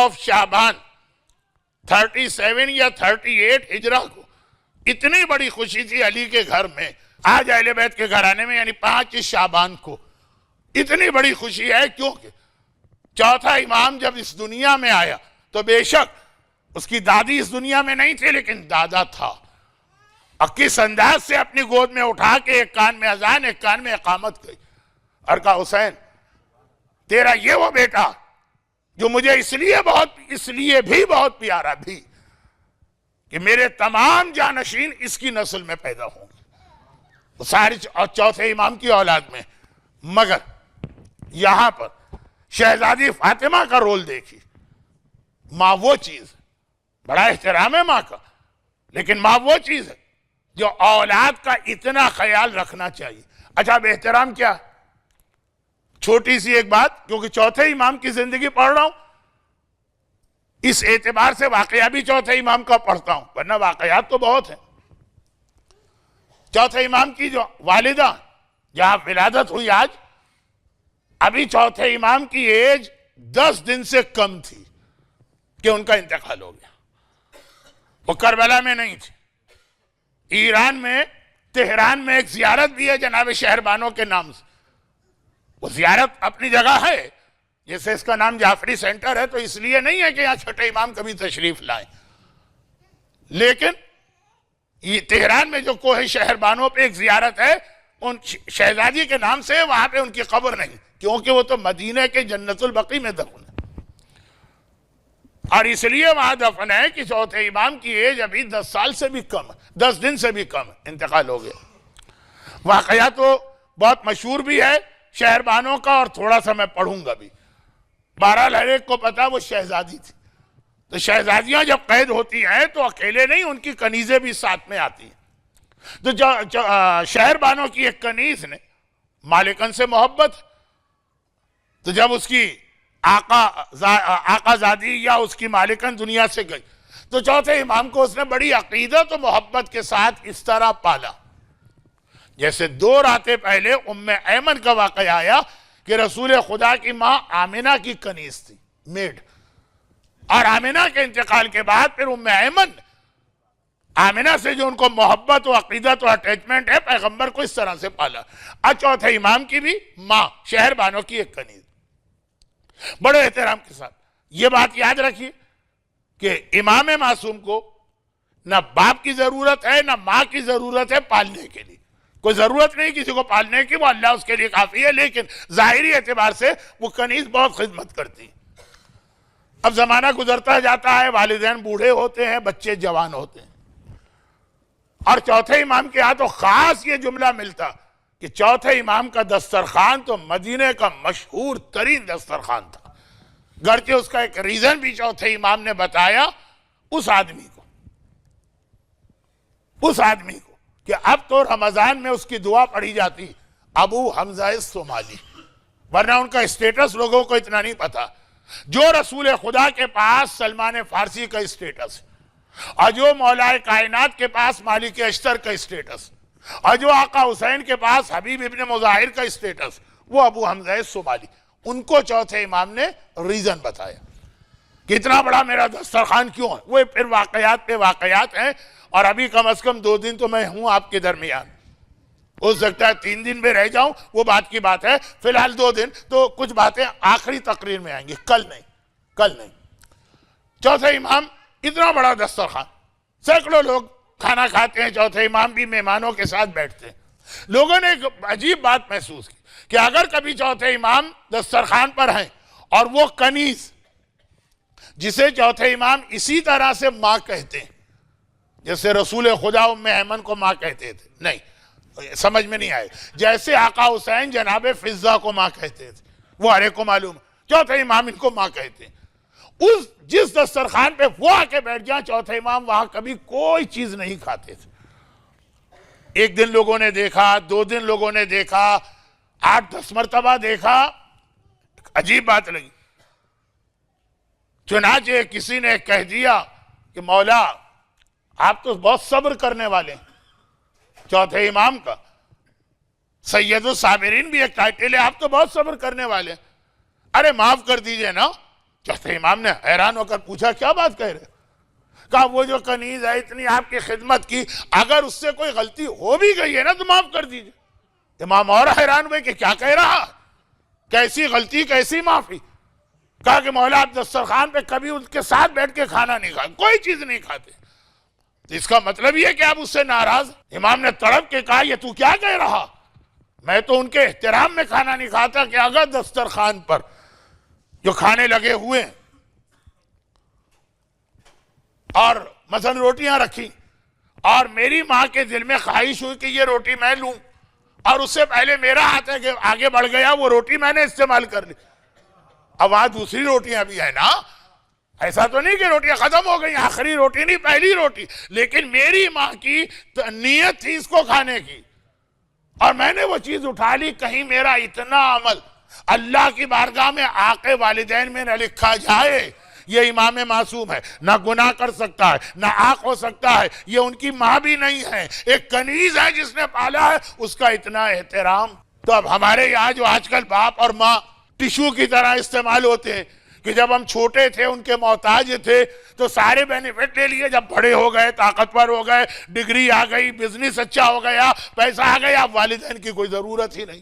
Of شعبان 37 یا 38 ہجرہ کو اتنی بڑی خوشی تھی علی کے گھر میں، آج اہل بیت کے گھرانے میں، یعنی 5 شعبان کو اتنی بڑی خوشی ہے کیونکہ چوتھا امام جب اس دنیا میں آیا تو بے شک اس کی دادی اس دنیا میں نہیں تھی لیکن دادا تھا، اور کس انداز سے اپنی گود میں اٹھا کے ایک کان میں اذان ایک کان میں اقامت گئی اور کہا حسین تیرا یہ وہ بیٹا جو مجھے اس لیے بھی بہت پیارا بھی کہ میرے تمام جانشین اس کی نسل میں پیدا ہوں گے، سارے چوتھے امام کی اولاد میں۔ مگر یہاں پر شہزادی فاطمہ کا رول دیکھی، ماں وہ چیز بڑا احترام ہے ماں کا، لیکن ماں وہ چیز ہے جو اولاد کا اتنا خیال رکھنا چاہیے۔ اچھا اب احترام کیا؟ چھوٹی سی ایک بات، کیونکہ چوتھے امام کی زندگی پڑھ رہا ہوں اس اعتبار سے واقعہ بھی چوتھے امام کا پڑھتا ہوں، ورنہ واقعات تو بہت ہیں۔ چوتھے امام کی جو والدہ جہاں ولادت ہوئی آج، ابھی چوتھے امام کی ایج 10 دن سے کم تھی کہ ان کا انتقال ہو گیا۔ وہ کربلا میں نہیں تھی، ایران میں تہران میں ایک زیارت بھی ہے جناب شہربانوں کے نام سے، وہ زیارت اپنی جگہ ہے، جیسے اس کا نام جعفری سینٹر ہے تو اس لیے نہیں ہے کہ یہاں چھٹے امام کبھی تشریف لائیں، لیکن یہ تہران میں جو کوہ شہربانوں پہ ایک زیارت ہے ان شہزادی کے نام سے، وہاں پہ ان کی قبر نہیں کیونکہ وہ تو مدینہ کے جنت البقیع میں دفن ہے، اور اس لیے وہاں دفن ہے کہ چوتھے امام کی ایج ابھی 10 سال سے بھی کم ہے، 10 دن سے بھی کم ہے، انتقال ہو گیا۔ واقعہ تو بہت مشہور بھی ہے شہربانوں کا اور تھوڑا سا میں پڑھوں گا بھی۔ بہرحال ہر ایک کو پتا وہ شہزادی تھی، تو شہزادیاں جب قید ہوتی ہیں تو اکیلے نہیں، ان کی کنیزیں بھی ساتھ میں آتی ہیں۔ تو شہربانوں کی ایک کنیز نے مالکن سے محبت، تو جب اس کی آقا زادی یا اس کی مالکن دنیا سے گئی تو چوتھے امام کو اس نے بڑی عقیدت و محبت کے ساتھ اس طرح پالا، جیسے 2 راتیں پہلے ام ایمن کا واقعہ آیا کہ رسول خدا کی ماں آمنہ کی کنیز تھی، میڈ، اور آمنہ کے انتقال کے بعد پھر ام ایمن آمنہ سے جو ان کو محبت و عقیدت و اٹیچمنٹ ہے پیغمبر کو اس طرح سے پالا۔ اور چوتھے امام کی بھی ماں شہربانوں کی ایک کنیز، بڑے احترام کے ساتھ۔ یہ بات یاد رکھیے کہ امام معصوم کو نہ باپ کی ضرورت ہے نہ ماں کی ضرورت ہے پالنے کے لیے، کوئی ضرورت نہیں کسی کو پالنے کی، وہ اللہ اس کے لیے کافی ہے، لیکن ظاہری اعتبار سے وہ کنیز بہت خدمت کرتی ہے۔ اب زمانہ گزرتا جاتا ہے، والدین بوڑھے ہوتے ہیں، بچے جوان ہوتے ہیں، اور چوتھے امام کے ہاں تو خاص یہ جملہ ملتا کہ چوتھے امام کا دسترخوان تو مدینہ کا مشہور ترین دسترخوان تھا، گرچہ اس کا ایک ریزن بھی چوتھے امام نے بتایا اس آدمی کو کہ اب تو رمضان میں اس کی دعا پڑھی جاتی ابو حمزہ صومالی، ورنہ ان کا اسٹیٹس لوگوں کو اتنا نہیں پتا، جو رسول خدا کے پاس سلمان فارسی کا اسٹیٹس، اور جو مولا کائنات کے پاس مالک اشتر کا اسٹیٹس، اور جو آقا حسین کے پاس حبیب ابن مظاہر کا اسٹیٹس، وہ ابو حمزہ صومالی، ان کو چوتھے امام نے ریزن بتایا کہ اتنا بڑا میرا دسترخوان کیوں ہے۔ وہ پھر واقعات پہ واقعات ہیں، اور ابھی کم از کم 2 دن تو میں ہوں آپ کے درمیان، ہو سکتا ہے 3 دن میں رہ جاؤں، وہ بات کی بات ہے، فی الحال 2 دن تو کچھ باتیں آخری تقریر میں آئیں گی، کل نہیں۔ چوتھے امام اتنا بڑا دسترخوان، سینکڑوں لوگ کھانا کھاتے ہیں، چوتھے امام بھی مہمانوں کے ساتھ بیٹھتے ہیں۔ لوگوں نے ایک عجیب بات محسوس کی کہ اگر کبھی چوتھے امام دسترخوان پر ہیں اور وہ کنیز جسے چوتھے امام اسی طرح سے ماں کہتے ہیں، جیسے رسول خدا ام ایمن کو ماں کہتے تھے، نہیں سمجھ میں نہیں آئے، جیسے آقا حسین جناب فضہ کو ماں کہتے تھے، وہ ہر ایک کو معلوم ہے، چوتھے امام ان کو ماں کہتے ہیں۔ جس دسترخوان پہ وہ آ کے بیٹھ جائیں چوتھے امام وہاں کبھی کوئی چیز نہیں کھاتے تھے۔ 1 دن لوگوں نے دیکھا، 2 دن لوگوں نے دیکھا، 8-10 مرتبہ دیکھا، عجیب بات لگی۔ چنانچہ کسی نے کہہ دیا کہ مولا آپ تو بہت صبر کرنے والے ہیں، چوتھے امام کا سید الصابرین بھی ایک ٹائٹل ہے، آپ تو بہت صبر کرنے والے ہیں۔ ارے معاف کر دیجئے نا، چوتھے امام نے حیران ہو کر پوچھا کیا بات کہہ رہے؟ کہا وہ جو کنیز ہے اتنی آپ کی خدمت کی، اگر اس سے کوئی غلطی ہو بھی گئی ہے نا تو معاف کر دیجئے۔ امام اور حیران ہوئے کہ کیا کہہ رہا، کیسی غلطی کیسی معافی؟ کہا کہ مولا آپ دسترخوان پہ کبھی ان کے ساتھ بیٹھ کے کھانا نہیں کھاتے، کوئی چیز نہیں کھاتے، تو اس کا مطلب یہ کہ آپ اس سے ناراض؟ امام نے تڑپ کے کہا یہ تو کیا کہہ رہا، میں تو ان کے احترام میں کھانا نہیں کھاتا کہ اگر دسترخوان پر جو کھانے لگے ہوئے ہیں اور مثلا روٹیاں رکھی اور میری ماں کے دل میں خواہش ہوئی کہ یہ روٹی میں لوں اور اس سے پہلے میرا ہاتھ ہے کہ آگے بڑھ گیا، وہ روٹی میں نے استعمال کر لی، اب وہاں دوسری روٹیاں بھی ہیں نا، ایسا تو نہیں کہ روٹیاں ختم ہو گئی، آخری روٹی نہیں پہلی روٹی، لیکن میری ماں کی نیت تھی اس کو کھانے کی اور میں نے وہ چیز اٹھا لی، کہیں میرا اتنا عمل اللہ کی بارگاہ میں آق والدین میں نہ لکھا جائے۔ یہ امام معصوم ہے، نہ گناہ کر سکتا ہے، نہ آق ہو سکتا ہے، یہ ان کی ماں بھی نہیں ہے، ایک کنیز ہے جس نے پالا ہے، اس کا اتنا احترام۔ تو اب ہمارے یہاں جو آج کل باپ اور ماں ٹیشو کی طرح استعمال ہوتے ہیں کہ جب ہم چھوٹے تھے ان کے محتاج تھے تو سارے بینیفٹ لے لیے، جب بڑے ہو گئے طاقتور ہو گئے، ڈگری آ گئی، بزنس اچھا ہو گیا، پیسہ آ گیا، اب والدین کی کوئی ضرورت ہی نہیں۔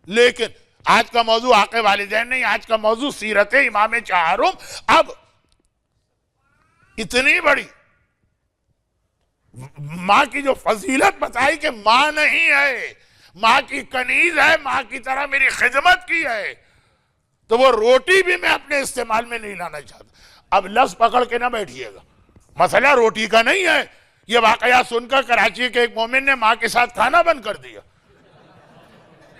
لیکن آج کا موضوع حق والدین نہیں، آج کا موضوع سیرت امام چہارم۔ اب اتنی بڑی ماں کی جو فضیلت بتائی کہ ماں نہیں ہے، ماں کی کنیز ہے، ماں کی طرح میری خدمت کی ہے، تو وہ روٹی بھی میں اپنے استعمال میں نہیں لانا چاہتا۔ اب لفظ پکڑ کے نہ بیٹھیے گا، مسئلہ روٹی کا نہیں ہے۔ یہ واقعہ سن کر کراچی کے ایک مومن نے ماں کے ساتھ کھانا بند کر دیا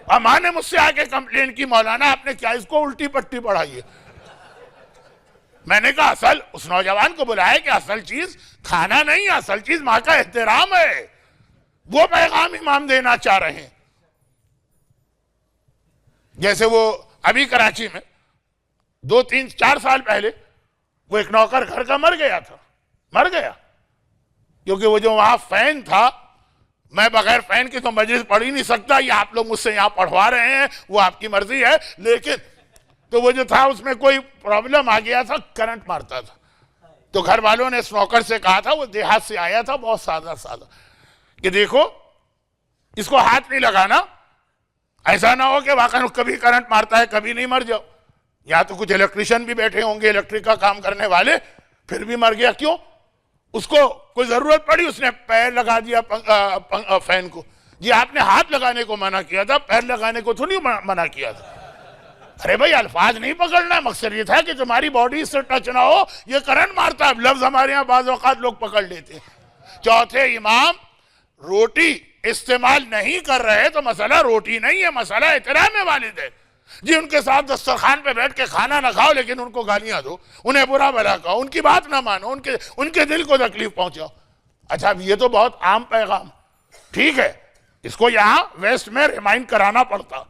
اور ماں نے مجھ سے آ کے کمپلین کی مولانا آپ نے کیا اس کو الٹی پٹی پڑھائی ہے۔ میں نے کہا اصل اس نوجوان کو بلایا کہ اصل چیز کھانا نہیں، اصل چیز ماں کا احترام ہے، وہ پیغام امام دینا چاہ رہے ہیں۔ جیسے وہ ابھی کراچی میں 2-3-4 سال پہلے وہ ایک نوکر گھر کا مر گیا تھا، مر گیا کیونکہ وہ جو وہاں فین تھا، میں بغیر فین کی تو مجلس پڑھ ہی نہیں سکتا، یہ آپ لوگ مجھ سے یہاں پڑھوا رہے ہیں وہ آپ کی مرضی ہے، لیکن تو وہ جو تھا اس میں کوئی پرابلم آ گیا تھا، کرنٹ مارتا تھا، تو گھر والوں نے اس نوکر سے کہا تھا، وہ دیہات سے آیا تھا، بہت سادہ کہ دیکھو اس کو ہاتھ نہیں لگانا، ایسا نہ ہو کہ واقعا کبھی کرنٹ مارتا ہے کبھی نہیں مر جاؤ۔ یا تو کچھ الیکٹریشن بھی بیٹھے ہوں گے الیکٹرک کا کام کرنے والے، پھر بھی مر گیا کیوں؟ اس کو کوئی ضرورت پڑی اس نے پیر لگا دیا فین کو۔ جی آپ نے ہاتھ لگانے کو منع کیا تھا، پیر لگانے کو تو نہیں منع کیا تھا۔ ارے بھائی الفاظ نہیں پکڑنا، مقصد یہ تھا کہ تمہاری باڈی سے ٹچ نہ ہو، یہ کرنٹ مارتا ہے۔ لفظ ہمارے یہاں بعض اوقات لوگ پکڑ لیتے ہیں۔ چوتھے امام روٹی استعمال نہیں کر رہے تو مسئلہ روٹی نہیں ہے، مسئلہ احترام والدین۔ جی ان کے ساتھ دسترخوان پہ بیٹھ کے کھانا نہ کھاؤ لیکن ان کو گالیاں دو، انہیں برا بھلا کہو، ان کی بات نہ مانو، ان کے دل کو تکلیف پہنچاؤ۔ اچھا اب یہ تو بہت عام پیغام، ٹھیک ہے اس کو یہاں ویسٹ میں ریمائنڈ کرانا پڑتا،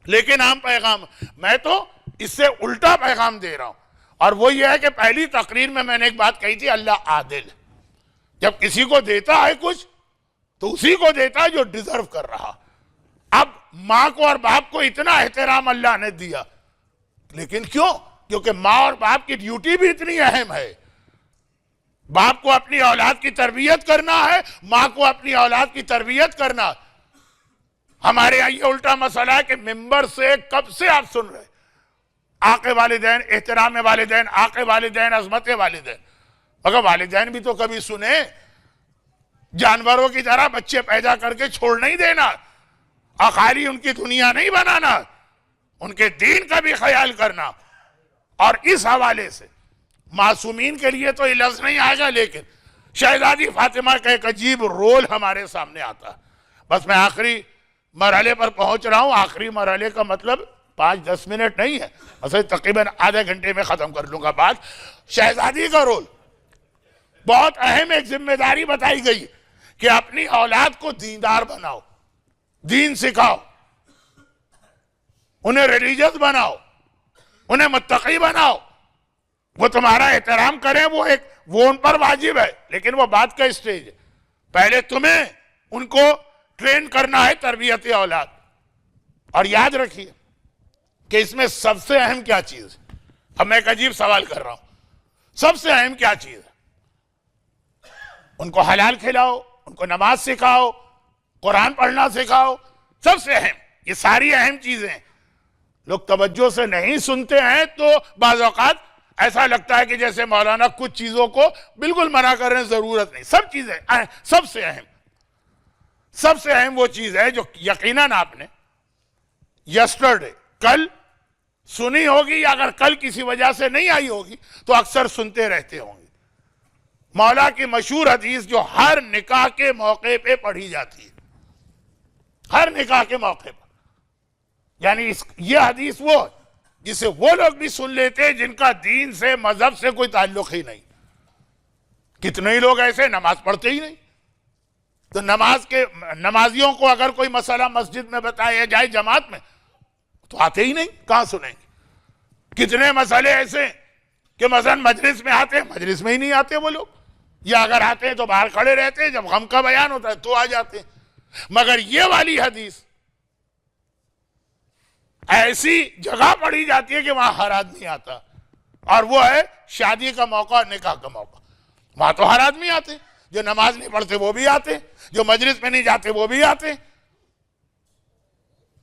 لیکن عام پیغام میں تو اس سے الٹا پیغام دے رہا ہوں، اور وہ یہ ہے کہ پہلی تقریر میں نے ایک بات کہی تھی، اللہ عادل، جب کسی کو دیتا ہے کچھ تو اسی کو دیتا ہے جو ڈیزرو کر رہا۔ اب ماں کو اور باپ کو اتنا احترام اللہ نے دیا، لیکن کیوں؟ کیونکہ ماں اور باپ کی ڈیوٹی بھی اتنی اہم ہے۔ باپ کو اپنی اولاد کی تربیت کرنا ہے، ماں کو اپنی اولاد کی تربیت کرنا۔ ہمارے یہاں یہ الٹا مسئلہ ہے کہ ممبر سے کب سے آپ سن رہے آق والدین، احترام والدین، آق والدین، عظمت والدین، مگر والدین بھی تو کبھی سنیں۔ جانوروں کی طرح بچے پیدا کر کے چھوڑ نہیں دینا اور خالی ان کی دنیا نہیں بنانا، ان کے دین کا بھی خیال کرنا۔ اور اس حوالے سے معصومین کے لیے تو یہ لفظ نہیں آئے گا، لیکن شہزادی فاطمہ کا ایک عجیب رول ہمارے سامنے آتا ہے۔ بس میں آخری مرحلے پر پہنچ رہا ہوں، آخری مرحلے کا مطلب 5-10 منٹ نہیں ہے، مثلا تقریباً آدھے گھنٹے میں ختم کر لوں گا بات۔ شہزادی کا رول بہت اہم، ایک ذمہ داری بتائی گئی کہ اپنی اولاد کو دیندار بناؤ، دین سکھاؤ، انہیں ریلیجس بناؤ، انہیں متقی بناؤ، وہ تمہارا احترام کریں، وہ ان پر واجب ہے، لیکن وہ بات کا اسٹیج ہے۔ پہلے تمہیں ان کو ٹرین کرنا ہے تربیت اولاد۔ اور یاد رکھیے کہ اس میں سب سے اہم کیا چیز ہے؟ اب میں ایک عجیب سوال کر رہا ہوں، سب سے اہم کیا چیز ہے؟ ان کو حلال کھلاؤ، ان کو نماز سکھاؤ، قرآن پڑھنا سکھاؤ، سب سے اہم، یہ ساری اہم چیزیں ہیں۔ لوگ توجہ سے نہیں سنتے ہیں تو بعض اوقات ایسا لگتا ہے کہ جیسے مولانا کچھ چیزوں کو بالکل منع کر رہے ہیں، ضرورت نہیں۔ سب چیزیں سب سے اہم وہ چیز ہے جو یقیناً آپ نے یسٹرڈے کل سنی ہوگی، یا اگر کل کسی وجہ سے نہیں آئی ہوگی تو اکثر سنتے رہتے ہوں گے۔ مولا کی مشہور حدیث جو ہر نکاح کے موقع پہ پڑھی جاتی ہے، ہر نکاح کے موقع پر، یعنی یہ حدیث وہ جسے وہ لوگ بھی سن لیتے جن کا دین سے مذہب سے کوئی تعلق ہی نہیں۔ کتنے ہی لوگ ایسے نماز پڑھتے ہی نہیں، تو نمازیوں کو اگر کوئی مسئلہ مسجد میں بتایا جائے جماعت میں تو آتے ہی نہیں، کہاں سنیں گے؟ کتنے مسئلے ایسے کہ مثلا مجلس میں آتے ہیں، مجلس میں ہی نہیں آتے وہ لوگ، یا اگر آتے ہیں تو باہر کھڑے رہتے ہیں، جب غم کا بیان ہوتا ہے تو آ جاتے ہیں۔ مگر یہ والی حدیث ایسی جگہ پڑھی جاتی ہے کہ وہاں ہر آدمی آتا، اور وہ ہے شادی کا موقع، نکاح کا موقع۔ وہاں تو ہر آدمی آتے، جو نماز نہیں پڑھتے وہ بھی آتے، جو مجلس میں نہیں جاتے وہ بھی آتے،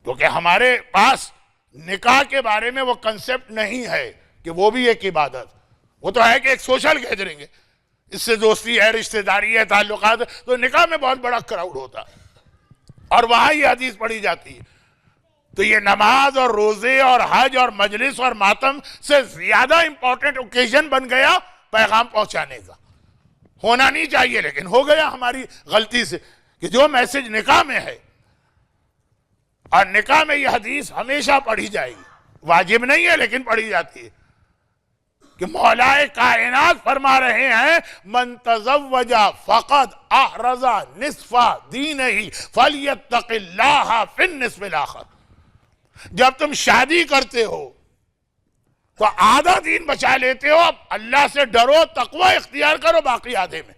کیونکہ ہمارے پاس نکاح کے بارے میں وہ کنسپٹ نہیں ہے کہ وہ بھی ایک عبادت، وہ تو ہے کہ ایک سوشل گیدرنگ ہے، اس سے دوستی ہے، رشتہ داری ہے، تعلقات ہے، تو نکاح میں بہت بڑا کراؤڈ ہوتا ہے اور وہاں یہ حدیث پڑھی جاتی ہے۔ تو یہ نماز اور روزے اور حج اور مجلس اور ماتم سے زیادہ امپورٹنٹ اوکیزن بن گیا پیغام پہنچانے کا۔ ہونا نہیں چاہیے لیکن ہو گیا ہماری غلطی سے، کہ جو میسج نکاح میں ہے، اور نکاح میں یہ حدیث ہمیشہ پڑھی جائے گی، واجب نہیں ہے لیکن پڑھی جاتی ہے، کہ مولا کائنات فرما رہے ہیں من تزوج فقد احرز نصف دینہ فلیتق اللہ فی النصف الاخر۔ جب تم شادی کرتے ہو تو آدھا دین بچا لیتے ہو، اب اللہ سے ڈرو، تقوی اختیار کرو باقی آدھے میں،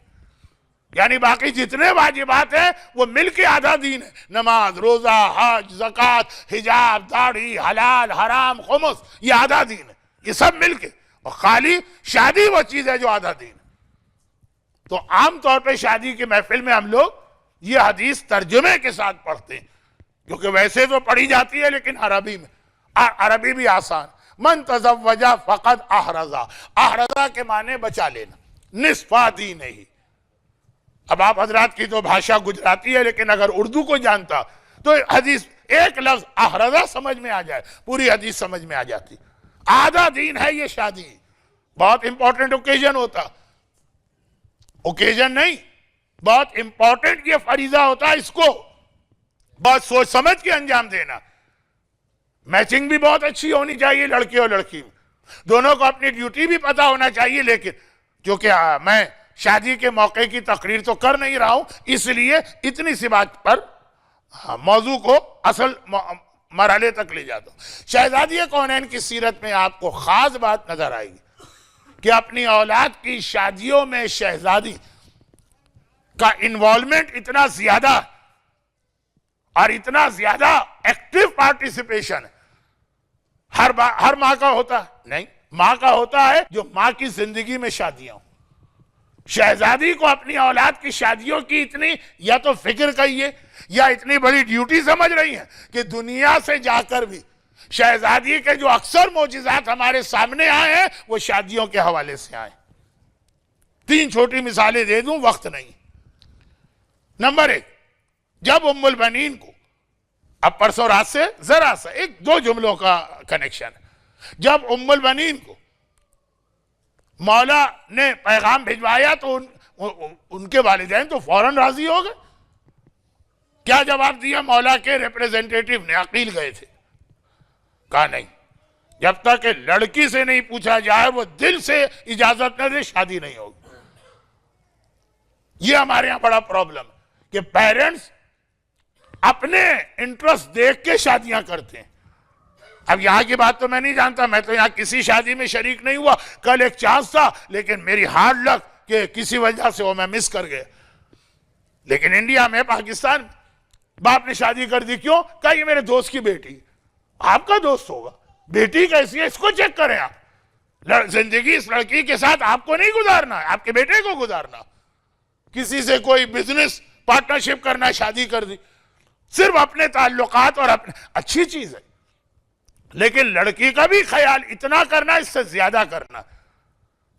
یعنی باقی جتنے واجبات ہیں وہ مل کے آدھا دین ہے، نماز، روزہ، حج، زکوٰۃ، حجاب، داڑھی، حلال، حرام، خمس، یہ آدھا دین ہے، یہ سب مل کے، اور خالی شادی وہ چیز ہے جو آدھا دین ہے۔ تو عام طور پہ شادی کی محفل میں ہم لوگ یہ حدیث ترجمے کے ساتھ پڑھتے ہیں، کیونکہ ویسے تو پڑھی جاتی ہے لیکن عربی میں، عربی بھی آسان۔ من تزوج فقد احرزا، احرزا کے معنی بچا لینا، نصف دین ہی۔ اب آپ حضرات کی تو بھاشا گجراتی ہے، لیکن اگر اردو کو جانتا تو حدیث ایک لفظ احرزا سمجھ میں آ جائے، پوری حدیث سمجھ میں آ جاتی۔ آدھا دین ہے یہ شادی، بہت امپورٹنٹ اوکیزن ہوتا، اوکیزن نہیں، بہت امپورٹنٹ یہ فریضہ ہوتا ہے، اس کو بہت سوچ سمجھ کے انجام دینا۔ میچنگ بھی بہت اچھی ہونی چاہیے لڑکے اور لڑکی میں، دونوں کو اپنی ڈیوٹی بھی پتہ ہونا چاہیے، لیکن کیونکہ میں شادی کے موقع کی تقریر تو کر نہیں رہا ہوں، اس لیے اتنی سی بات پر موضوع کو اصل مرحلے تک لے جاتا ہوں۔ شہزادی کونین کی سیرت میں آپ کو خاص بات نظر آئے گی کہ اپنی اولاد کی شادیوں میں شہزادی کا انوالومنٹ اتنا زیادہ اور اتنا زیادہ ایکٹیو پارٹیسپیشن ہے۔ ہر ماں کا ہوتا ہے نہیں، ماں کا ہوتا ہے جو ماں کی زندگی میں شادیاں ہوں۔ شہزادی کو اپنی اولاد کی شادیوں کی اتنی یا تو فکر کہیے یا اتنی بڑی ڈیوٹی سمجھ رہی ہیں کہ دنیا سے جا کر بھی شہزادی کے جو اکثر معجزات ہمارے سامنے آئے ہیں وہ شادیوں کے حوالے سے آئے۔ 3 چھوٹی مثالیں دے دوں، وقت نہیں۔ نمبر 1، جب ام البنین کو، اب پرسوں رات سے ذرا سا 1-2 جملوں کا کنیکشن ہے، جب ام البنین کو مولا نے پیغام بھجوایا تو ان کے والدین تو فوراً راضی ہو گئے۔ کیا جواب دیا مولا کے ریپریزنٹیٹیو نے؟ عقیل گئے تھے، کہا نہیں، جب تک کہ لڑکی سے نہیں پوچھا جائے، وہ دل سے اجازت نہ دے، شادی نہیں ہوگی۔ یہ ہمارے ہاں بڑا پرابلم ہے کہ پیرنٹس اپنے انٹرسٹ دیکھ کے شادیاں کرتے ہیں۔ اب یہاں کی بات تو میں نہیں جانتا، میں تو یہاں کسی شادی میں شریک نہیں ہوا، کل ایک چانس تھا لیکن میری ہارڈ لک کہ کسی وجہ سے وہ میں مس کر گیا۔ لیکن انڈیا میں، پاکستان میں باپ نے شادی کر دی، کیوں؟ کہا یہ میرے دوست کی بیٹی۔ آپ کا دوست ہوگا، بیٹی کیسی ہے اس کو چیک کریں آپ، زندگی اس لڑکی کے ساتھ آپ کو نہیں گزارنا ہے، آپ کے بیٹے کو گزارنا. کسی سے کوئی بزنس پارٹنرشپ کرنا، شادی کر دی، صرف اپنے تعلقات اور اپنے، اچھی چیز ہے، لیکن لڑکی کا بھی خیال اتنا کرنا، اس سے زیادہ کرنا.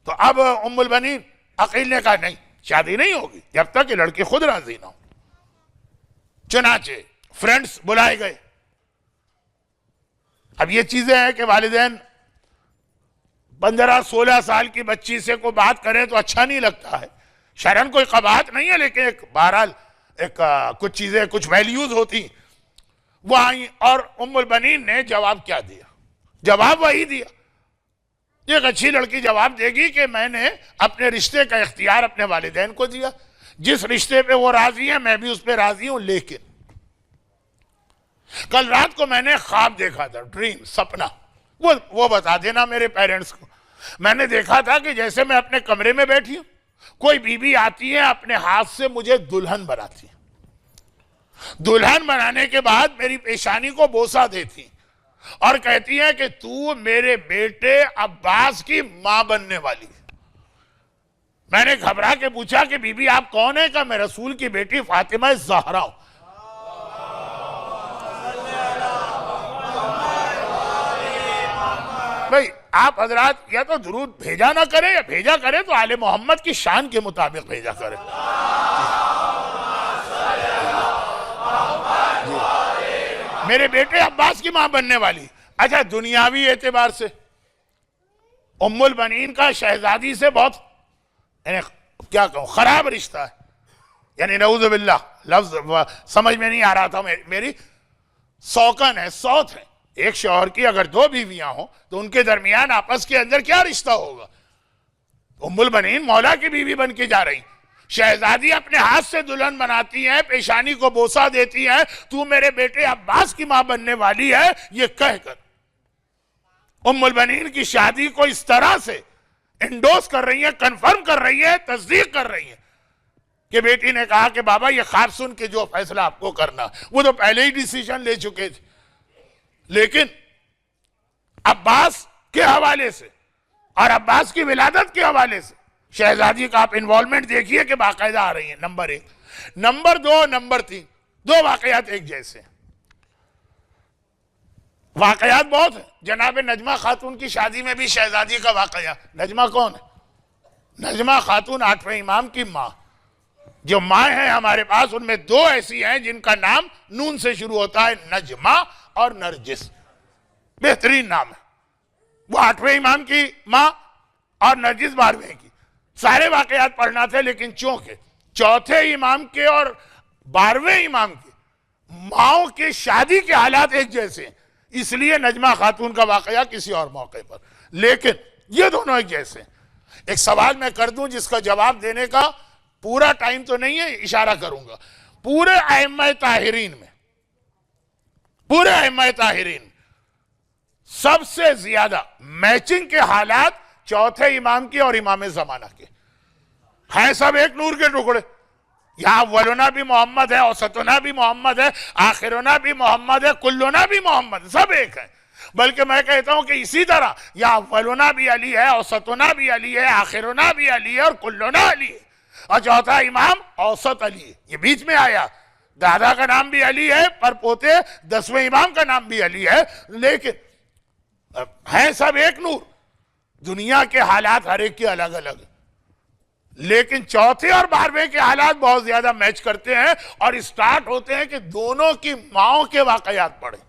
تو اب ام البنین عقیل نے کہا نہیں، شادی نہیں ہوگی جب تک کہ لڑکی خود راضی نہ ہو. چنانچہ فرینڈز بلائے گئے. اب یہ چیزیں ہیں کہ والدین 15-16 سال کی بچی سے کوئی بات کریں تو اچھا نہیں لگتا ہے. شرعاً کوئی قباحت نہیں ہے، لیکن بہرحال کچھ چیزیں، کچھ ویلیوز ہوتی وہ آئیں. اور ام البنین نے جواب کیا دیا؟ جواب وہی دیا. ایک اچھی لڑکی جواب دے گی کہ میں نے اپنے رشتے کا اختیار اپنے والدین کو دیا، جس رشتے پہ وہ راضی ہیں میں بھی اس پہ راضی ہوں. لیکن کل رات کو میں نے خواب دیکھا تھا، ڈریم، سپنا، وہ بتا دینا میرے پیرنٹس کو. میں نے دیکھا تھا کہ جیسے میں اپنے کمرے میں بیٹھی ہوں، کوئی بیوی آتی ہے اپنے ہاتھ سے مجھے دلہن بناتی ہے. دلہن بنانے کے بعد میری پیشانی کو بوسہ دیتی اور کہتی ہے کہ تو میرے بیٹے عباس کی ماں بننے والی ہے. میں نے گھبرا کے پوچھا کہ بی بی آپ کون ہیں؟ کہ میں رسول کی بیٹی فاطمہ زہرا ہوں. بھئی آپ حضرات یا تو درود بھیجا نہ کریں، یا بھیجا کریں تو آل محمد کی شان کے مطابق بھیجا کریں. میرے بیٹے عباس کی ماں بننے والی. اچھا دنیاوی اعتبار سے ام البنین کا شہزادی سے بہت، یعنی کیا کہوں، خراب رشتہ ہے. یعنی نعوذ باللہ، لفظ سمجھ میں نہیں آ رہا تھا. میری سوکن ہے، سوت ہے. ایک شوہر کی اگر 2 بیویاں ہوں تو ان کے درمیان آپس کے اندر کیا رشتہ ہوگا؟ ام البنین مولا کی بیوی بن کے جا رہی. شہزادی اپنے ہاتھ سے دلہن بناتی ہے، پیشانی کو بوسہ دیتی ہے، تو میرے بیٹے عباس کی ماں بننے والی ہے. یہ کہہ کر ام البنین کی شادی کو اس طرح سے انڈوس کر رہی ہیں، کنفرم کر رہی ہے، تصدیق کر رہی ہیں کہ بیٹی نے کہا کہ بابا یہ خواب سن کے جو فیصلہ آپ کو کرنا، وہ تو پہلے ہی ڈیسیژن لے چکے تھے. لیکن عباس کے حوالے سے اور عباس کی ولادت کے حوالے سے شہزادی کا آپ انوالومنٹ دیکھیے کہ باقاعدہ آ رہی ہیں. نمبر 1. نمبر 2، نمبر 3، 2 واقعات ایک جیسے ہیں. واقعات بہت ہیں. جناب نجمہ خاتون کی شادی میں بھی شہزادی کا واقعہ. نجمہ کون ہے؟ نجمہ خاتون 8ویں امام کی ماں. جو ماں ہیں ہمارے پاس ان میں 2 ایسی ہیں جن کا نام نون سے شروع ہوتا ہے، نجمہ اور نرجس. بہترین نام ہے. وہ 8ویں امام کی ماں اور نرجس 12ویں کی. سارے واقعات پڑھنا تھے، لیکن چونکہ 4تھے امام کے اور 12ویں امام کے ماؤں کے شادی کے حالات ایک جیسے ہیں، اس لیے نجمہ خاتون کا واقعہ کسی اور موقع پر. لیکن یہ دونوں ایک جیسے ہیں. ایک سوال میں کر دوں جس کا جواب دینے کا پورا ٹائم تو نہیں ہے، اشارہ کروں گا. پورے ائمہ طاہرین میں سب سے زیادہ میچنگ کے حالات 4تھے امام کی اور امام زمانہ کے ہیں. سب ایک نور کے ٹکڑے. یہاں اولنا بھی محمد ہے، اوسطنا بھی محمد ہے، آخرنا بھی محمد ہے، کلنا بھی محمد ہے. سب ایک ہیں. بلکہ میں کہتا ہوں کہ اسی طرح یہاں اولنا بھی علی ہے، اوسطنا بھی علی ہے، آخرنا بھی علی ہے، اور کلنا علی ہے. اور 4تھا امام اوسط علی ہے. یہ بیچ میں آیا. دادا کا نام بھی علی ہے، پر پوتے 10ویں امام کا نام بھی علی ہے. لیکن ہیں سب ایک نور. دنیا کے حالات ہر ایک کے الگ الگ ہیں، لیکن 4تھے اور 12ویں کے حالات بہت زیادہ میچ کرتے ہیں اور اسٹارٹ ہوتے ہیں کہ دونوں کی ماؤں کے واقعات پڑھیں.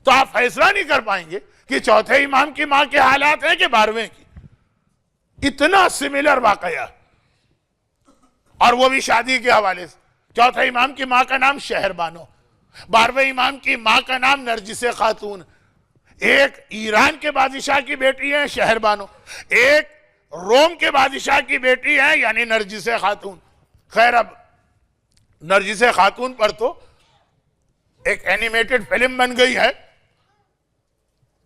تو آپ فیصلہ نہیں کر پائیں گے کہ 4تھے امام کی ماں کے حالات ہیں کہ 12ویں کی. اتنا سملر واقعہ، اور وہ بھی شادی کے حوالے سے. 4تھے امام کی ماں کا نام شہر بانو، 12ویں امام کی ماں کا نام نرجس خاتون. ایک ایران کے بادشاہ کی بیٹی ہے شہر بانو، ایک روم کے بادشاہ کی بیٹی ہے یعنی نرجس خاتون. خیر اب نرجس خاتون پر تو ایک اینیمیٹڈ فلم بن گئی ہے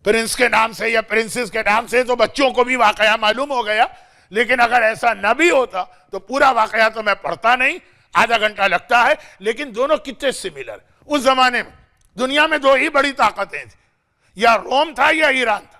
پرنس کے نام سے یا پرنسس کے نام سے، تو بچوں کو بھی واقعہ معلوم ہو گیا. لیکن اگر ایسا نہ بھی ہوتا تو پورا واقعہ تو میں پڑھتا نہیں، آدھا گھنٹہ لگتا ہے. لیکن دونوں کتنے سملر. اس زمانے میں دنیا میں 2 ہی بڑی طاقتیں تھیں، یا روم تھا یا ایران تھا.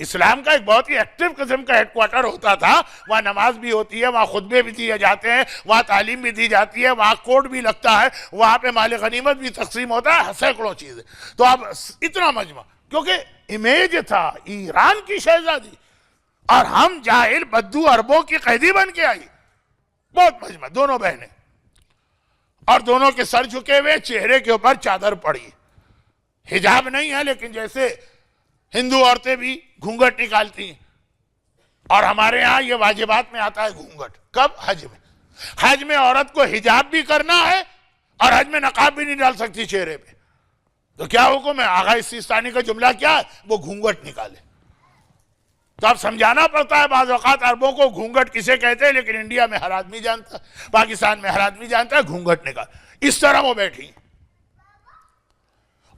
اسلام کا ایک بہت ہی ایکٹیو قسم کا ہیڈ کوارٹر ہوتا تھا. وہاں نماز بھی ہوتی ہے, وہاں خطبے بھی دیے جاتے ہیں, وہاں تعلیم بھی دی جاتی ہے, وہاں کوڈ بھی لگتا ہے, وہاں پہ مال غنیمت بھی تقسیم ہوتا ہے, سینکڑوں چیزیں. تو اب اتنا مجمع, کیونکہ امیج تھا ایران کی شہزادی, اور ہم جاہل بدو عربوں کی قیدی بن کے آئی. بہت مجمع, دونوں بہنیں, اور دونوں کے سر جھکے ہوئے, چہرے کے اوپر چادر پڑی. حجاب نہیں ہے, لیکن جیسے ہندو عورتیں بھی گھونگھٹ نکالتی ہیں, اور ہمارے ہاں یہ واجبات میں آتا ہے گھونگھٹ. کب؟ حج میں. حج میں عورت کو حجاب بھی کرنا ہے, اور حج میں نقاب بھی نہیں ڈال سکتی چہرے پہ. تو کیا حکم ہے؟ آغا سیستانی کا جملہ کیا ہے؟ وہ گھونگھٹ نکالے. تو اب سمجھانا پڑتا ہے بعض اوقات عربوں کو گھونگھٹ کسے کہتے ہیں, لیکن انڈیا میں ہر آدمی جانتا ہے, پاکستان میں ہر آدمی جانتا ہے گھونگھٹ نکال. اس طرح وہ بیٹھی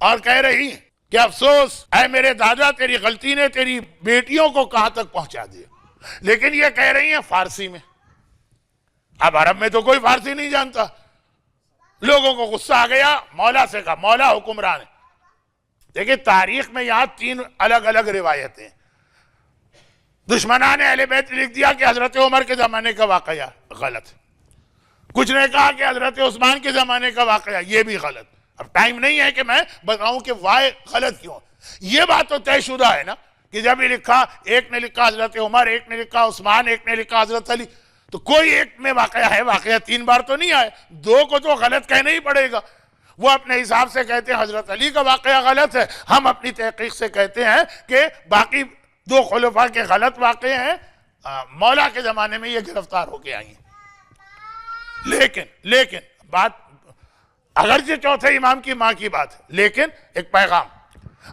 اور کہہ رہی کہ افسوس اے میرے دادا, تیری غلطی نے تیری بیٹیوں کو کہاں تک پہنچا دیا. لیکن یہ کہہ رہی ہیں فارسی میں. اب عرب میں تو کوئی فارسی نہیں جانتا. لوگوں کو غصہ آ گیا, مولا سے کہا, مولا حکمران ہے. دیکھیں تاریخ میں یہاں 3 الگ الگ روایتیں. دشمنان اہل بیت لکھ دیا کہ حضرت عمر کے زمانے کا واقعہ, غلط. کچھ نے کہا کہ حضرت عثمان کے زمانے کا واقعہ, یہ بھی غلط. اب ٹائم نہیں ہے کہ میں بتاؤں کہ وائے غلط کیوں. یہ بات تو طے شدہ ہے نا کہ جب یہ لکھا, ایک نے لکھا حضرت عمر, ایک نے لکھا عثمان, ایک نے لکھا حضرت علی, تو کوئی ایک میں واقعہ ہے. واقعہ 3 بار تو نہیں آئے, 2 کو تو غلط کہنا ہی پڑے گا. وہ اپنے حساب سے کہتے ہیں حضرت علی کا واقعہ غلط ہے, ہم اپنی تحقیق سے کہتے ہیں کہ باقی 2 خلفاء کے غلط واقعے ہیں. مولا کے زمانے میں یہ گرفتار ہو کے آئی ہیں. لیکن بات اگرچہ چوتھے امام کی ماں کی بات ہے, لیکن ایک پیغام.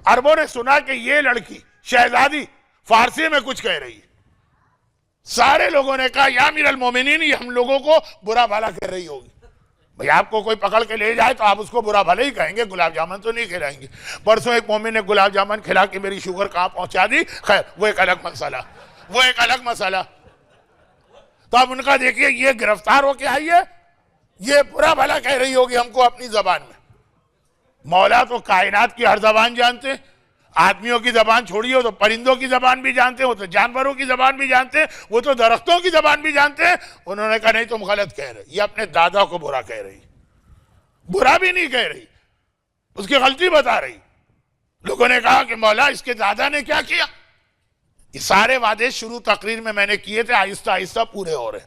عربوں نے سنا کہ یہ لڑکی شہزادی فارسی میں کچھ کہہ رہی ہے. سارے لوگوں نے کہا یا امیر المومنین, یہ ہم لوگوں کو برا بھلا کہہ رہی ہوگی. بھئی آپ کو کوئی پکڑ کے لے جائے تو آپ اس کو برا بھلا ہی کہیں گے, گلاب جامن تو نہیں کھلائیں گے. پرسوں ایک مومن نے گلاب جامن کھلا کے میری شوگر کہاں پہنچا دی, خیر وہ ایک الگ مسئلہ. تو اب ان کا دیکھیے یہ گرفتار ہو کے آئی ہے, یہ برا بھلا کہہ رہی ہوگی ہم کو اپنی زبان میں. مولا تو کائنات کی ہر زبان جانتے ہیں, آدمیوں کی زبان چھوڑیے, وہ تو پرندوں کی زبان بھی جانتے ہیں, وہ تو جانوروں کی زبان بھی جانتے ہیں, وہ تو درختوں کی زبان بھی جانتے ہیں. انہوں نے کہا نہیں تم غلط کہہ رہے, یہ اپنے دادا کو برا کہہ رہی. برا بھی نہیں کہہ رہی, اس کی غلطی بتا رہی. لوگوں نے کہا کہ مولا اس کے دادا نے کیا کیا. یہ سارے وعدے شروع تقریر میں میں نے کیے تھے, آہستہ آہستہ پورے ہو رہے.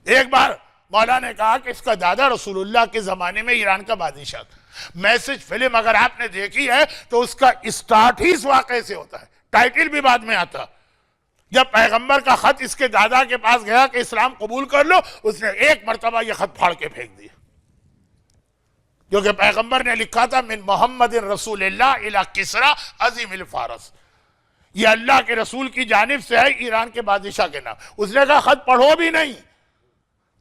ایک بار مولا نے کہا کہ اس کا دادا رسول اللہ کے زمانے میں ایران کا بادشاہ تھا. میسج فلم اگر آپ نے دیکھی ہے تو اس کا اسٹارٹ ہی اس واقعے سے ہوتا ہے, ٹائٹل بھی بعد میں آتا. جب پیغمبر کا خط اس کے دادا کے پاس گیا کہ اسلام قبول کر لو, اس نے ایک مرتبہ یہ خط پھاڑ کے پھینک دیا, کیونکہ پیغمبر نے لکھا تھا من محمد رسول اللہ الی کسرا عظیم الفارس, یہ اللہ کے رسول کی جانب سے ہے ایران کے بادشاہ کے نام. اس نے کہا خط پڑھو بھی نہیں.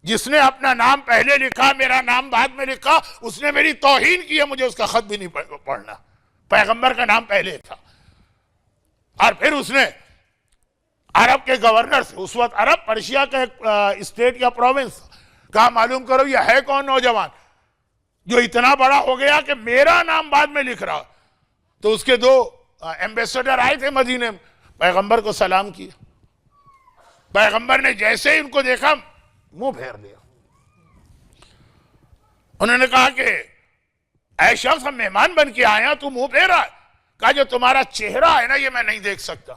جس نے اپنا نام پہلے لکھا, میرا نام بعد میں لکھا, اس نے میری توہین کی ہے, مجھے اس کا خط بھی نہیں پڑھنا. پیغمبر کا نام پہلے تھا. اور پھر اس نے عرب کے گورنر سے, اس وقت عرب پرشیا کا ایک اسٹیٹ یا پروونس, کہا معلوم کرو یہ ہے کون نوجوان جو اتنا بڑا ہو گیا کہ میرا نام بعد میں لکھ رہا. تو اس کے 2 ایمبیسڈر آئے تھے مدینے میں, پیغمبر کو سلام کیا. پیغمبر نے جیسے ہی ان کو دیکھا منہ پھیر لیا. انہوں نے کہا کہ اے شخص ہم مہمان بن کے آئے ہیں, تو منہ پھیر رہا ہے. کہا جو تمہارا چہرہ ہے نا یہ میں نہیں دیکھ سکتا.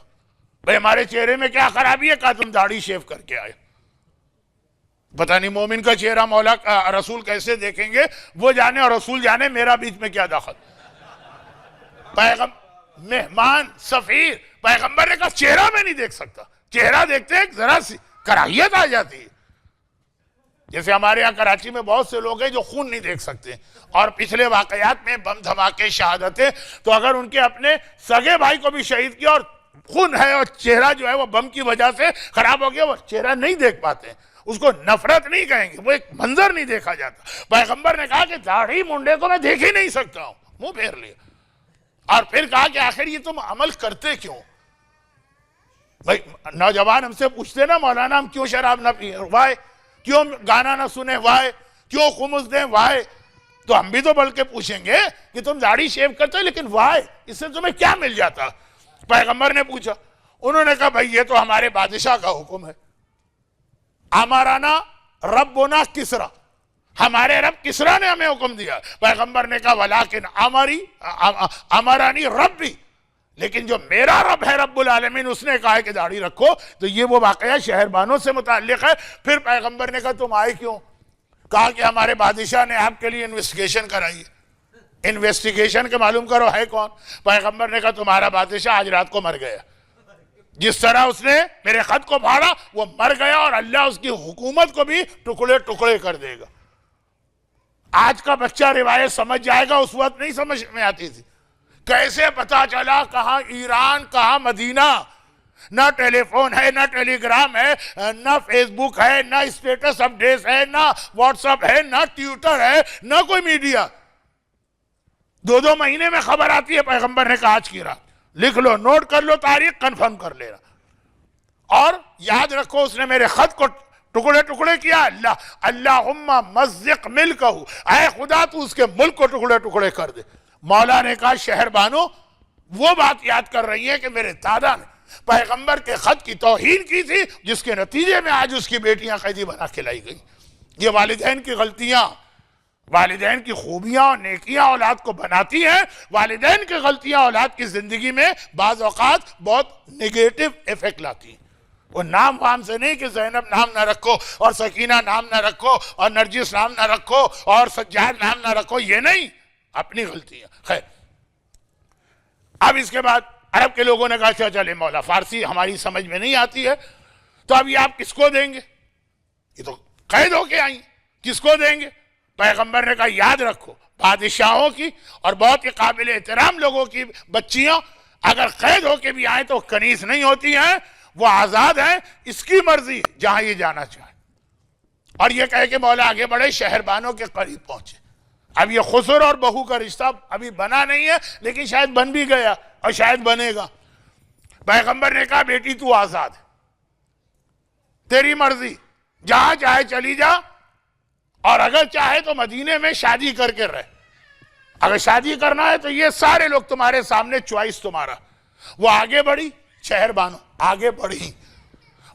بھئی ہمارے چہرے میں کیا خرابی ہے؟ کہا تم داڑھی شیو کر کے آئے. پتہ نہیں مومن کا چہرہ مولا رسول کیسے دیکھیں گے, وہ جانے اور رسول جانے, میرا بیچ میں کیا دخل. مہمان سفیر, پیغمبر نے کہا چہرہ میں نہیں دیکھ سکتا. چہرہ دیکھتے ہیں ذرا سی کراہیت آ جاتی ہے. جیسے ہمارے یہاں کراچی میں بہت سے لوگ ہیں جو خون نہیں دیکھ سکتے, اور پچھلے واقعات میں بم دھماکے, شہادتیں, تو اگر ان کے اپنے سگے بھائی کو بھی شہید کیا اور خون ہے اور چہرہ جو ہے وہ بم کی وجہ سے خراب ہو گیا, وہ چہرہ نہیں دیکھ پاتے. اس کو نفرت نہیں کہیں گے, وہ ایک منظر نہیں دیکھا جاتا. پیغمبر نے کہا کہ داڑھی منڈے کو میں دیکھ ہی نہیں سکتا ہوں, منہ پھیر لیا. اور پھر کہا کہ آخر یہ تم عمل کرتے کیوں؟ بھائی نوجوان ہم سے پوچھتے نا مولانا ہم کیوں شراب نہ پیئیں, وائے, کیوں گانا نہ سنیں, وائے, کیوں خمس دیں, وائے. تو ہم بھی تو بلکہ پوچھیں گے کہ تم داڑھی شیو کرتے لیکن وائے, اس سے تمہیں کیا مل جاتا؟ پیغمبر نے پوچھا. انہوں نے کہا بھائی یہ تو ہمارے بادشاہ کا حکم ہے، امرنا ربنا کسرا، ہمارے رب کسرا نے ہمیں حکم دیا۔ پیغمبر نے کہا ولیکن امرانی ربی، لیکن جو میرا رب ہے رب العالمین اس نے کہا ہے کہ داڑھی رکھو۔ تو یہ وہ واقعہ شہر بانوں سے متعلق ہے۔ پھر پیغمبر نے کہا تم آئے کیوں؟ کہا کہ ہمارے بادشاہ نے آپ کے لیے انویسٹیگیشن کرائی ہے۔ انویسٹیگیشن کے معلوم کرو ہے کون؟ پیغمبر نے کہا تمہارا بادشاہ آج رات کو مر گیا، جس طرح اس نے میرے خط کو پھاڑا وہ مر گیا، اور اللہ اس کی حکومت کو بھی ٹکڑے ٹکڑے کر دے گا۔ آج کا بچہ روایت سمجھ جائے گا، اس وقت نہیں سمجھ میں آتی تھی۔ کیسے پتا چلا کہاں ایران کہاں مدینہ؟ نہ ٹیلی فون ہے، نہ ٹیلی گرام ہے، نہ فیس بک ہے، نہ اسٹیٹس اپڈیٹس ہے، نہ واٹس اپ ہے، نہ ٹویٹر ہے، نہ کوئی میڈیا۔ 2 مہینے میں خبر آتی ہے پیغمبر نے کہا آج کی رات، لکھ لو، نوٹ کر لو، تاریخ کنفرم کر لینا، اور یاد رکھو اس نے میرے خط کو ٹکڑے ٹکڑے کیا۔ اللہم مزق ملکہ، اے خدا تو اس کے ملک کو ٹکڑے ٹکڑے کر دے۔ مولا نے کہا شہر بانو وہ بات یاد کر رہی ہے کہ میرے دادا نے پیغمبر کے خط کی توہین کی تھی، جس کے نتیجے میں آج اس کی بیٹیاں قیدی بنا کے لائی گئی۔ یہ والدین کی غلطیاں، والدین کی خوبیاں اور نیکیاں اولاد کو بناتی ہیں۔ والدین کی غلطیاں اولاد کی زندگی میں بعض اوقات بہت نیگیٹو ایفیکٹ لاتی ہیں۔ وہ نام وام سے نہیں کہ زینب نام نہ رکھو اور سکینہ نام نہ رکھو اور نرجس نام نہ رکھو اور سجاد نام نہ رکھو، یہ نہیں، اپنی غلطیاں۔ خیر، اب اس کے بعد عرب کے لوگوں نے کہا اچھا چلے مولا فارسی ہماری سمجھ میں نہیں آتی ہے، تو اب یہ آپ کس کو دیں گے؟ یہ تو قید ہو کے آئیں، کس کو دیں گے؟ پیغمبر نے کہا یاد رکھو بادشاہوں کی اور بہت ہی قابل احترام لوگوں کی بچیاں اگر قید ہو کے بھی آئیں تو کنیز نہیں ہوتی ہیں، وہ آزاد ہیں، اس کی مرضی جہاں یہ جانا چاہے۔ اور یہ کہے کہ مولا آگے بڑھے، شہر بانوں کے قریب پہنچے۔ اب یہ خسر اور بہو کا رشتہ ابھی بنا نہیں ہے، لیکن شاید بن بھی گیا اور شاید بنے گا۔ پیغمبر نے کہا بیٹی تو آزاد ہے، تیری مرضی، جہاں چاہے چلی جا، اور اگر چاہے تو مدینے میں شادی کر کے رہے۔ اگر شادی کرنا ہے تو یہ سارے لوگ تمہارے سامنے، چوائس تمہارا۔ وہ آگے بڑھی، شہر بانو آگے بڑھی،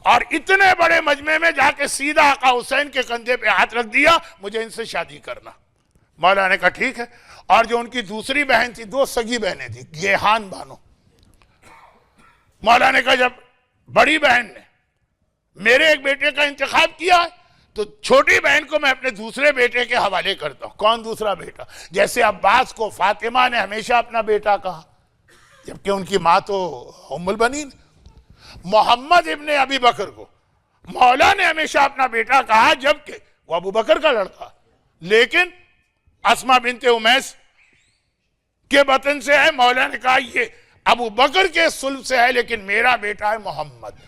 اور اتنے بڑے مجمع میں جا کے سیدھا آقا حسین کے کندھے پہ ہاتھ رکھ دیا، مجھے ان سے شادی کرنا۔ مولا نے کہا ٹھیک ہے۔ اور جو ان کی دوسری بہن تھی، 2 سگی بہنیں تھیں، گیہان بانو، مولا نے کہا جب بڑی بہن نے میرے ایک بیٹے کا انتخاب کیا ہے تو چھوٹی بہن کو میں اپنے دوسرے بیٹے کے حوالے کرتا ہوں۔ کون دوسرا بیٹا؟ جیسے عباس کو فاطمہ نے ہمیشہ اپنا بیٹا کہا، جبکہ ان کی ماں تو ام البنین۔ محمد ابن ابی بکر کو مولا نے ہمیشہ اپنا بیٹا کہا، جبکہ وہ ابو بکر کا لڑکا، لیکن اسما بنت امیس کے بطن سے ہے۔ مولا نے کہا یہ ابو بکر کے صلب سے ہے، لیکن میرا بیٹا ہے محمد۔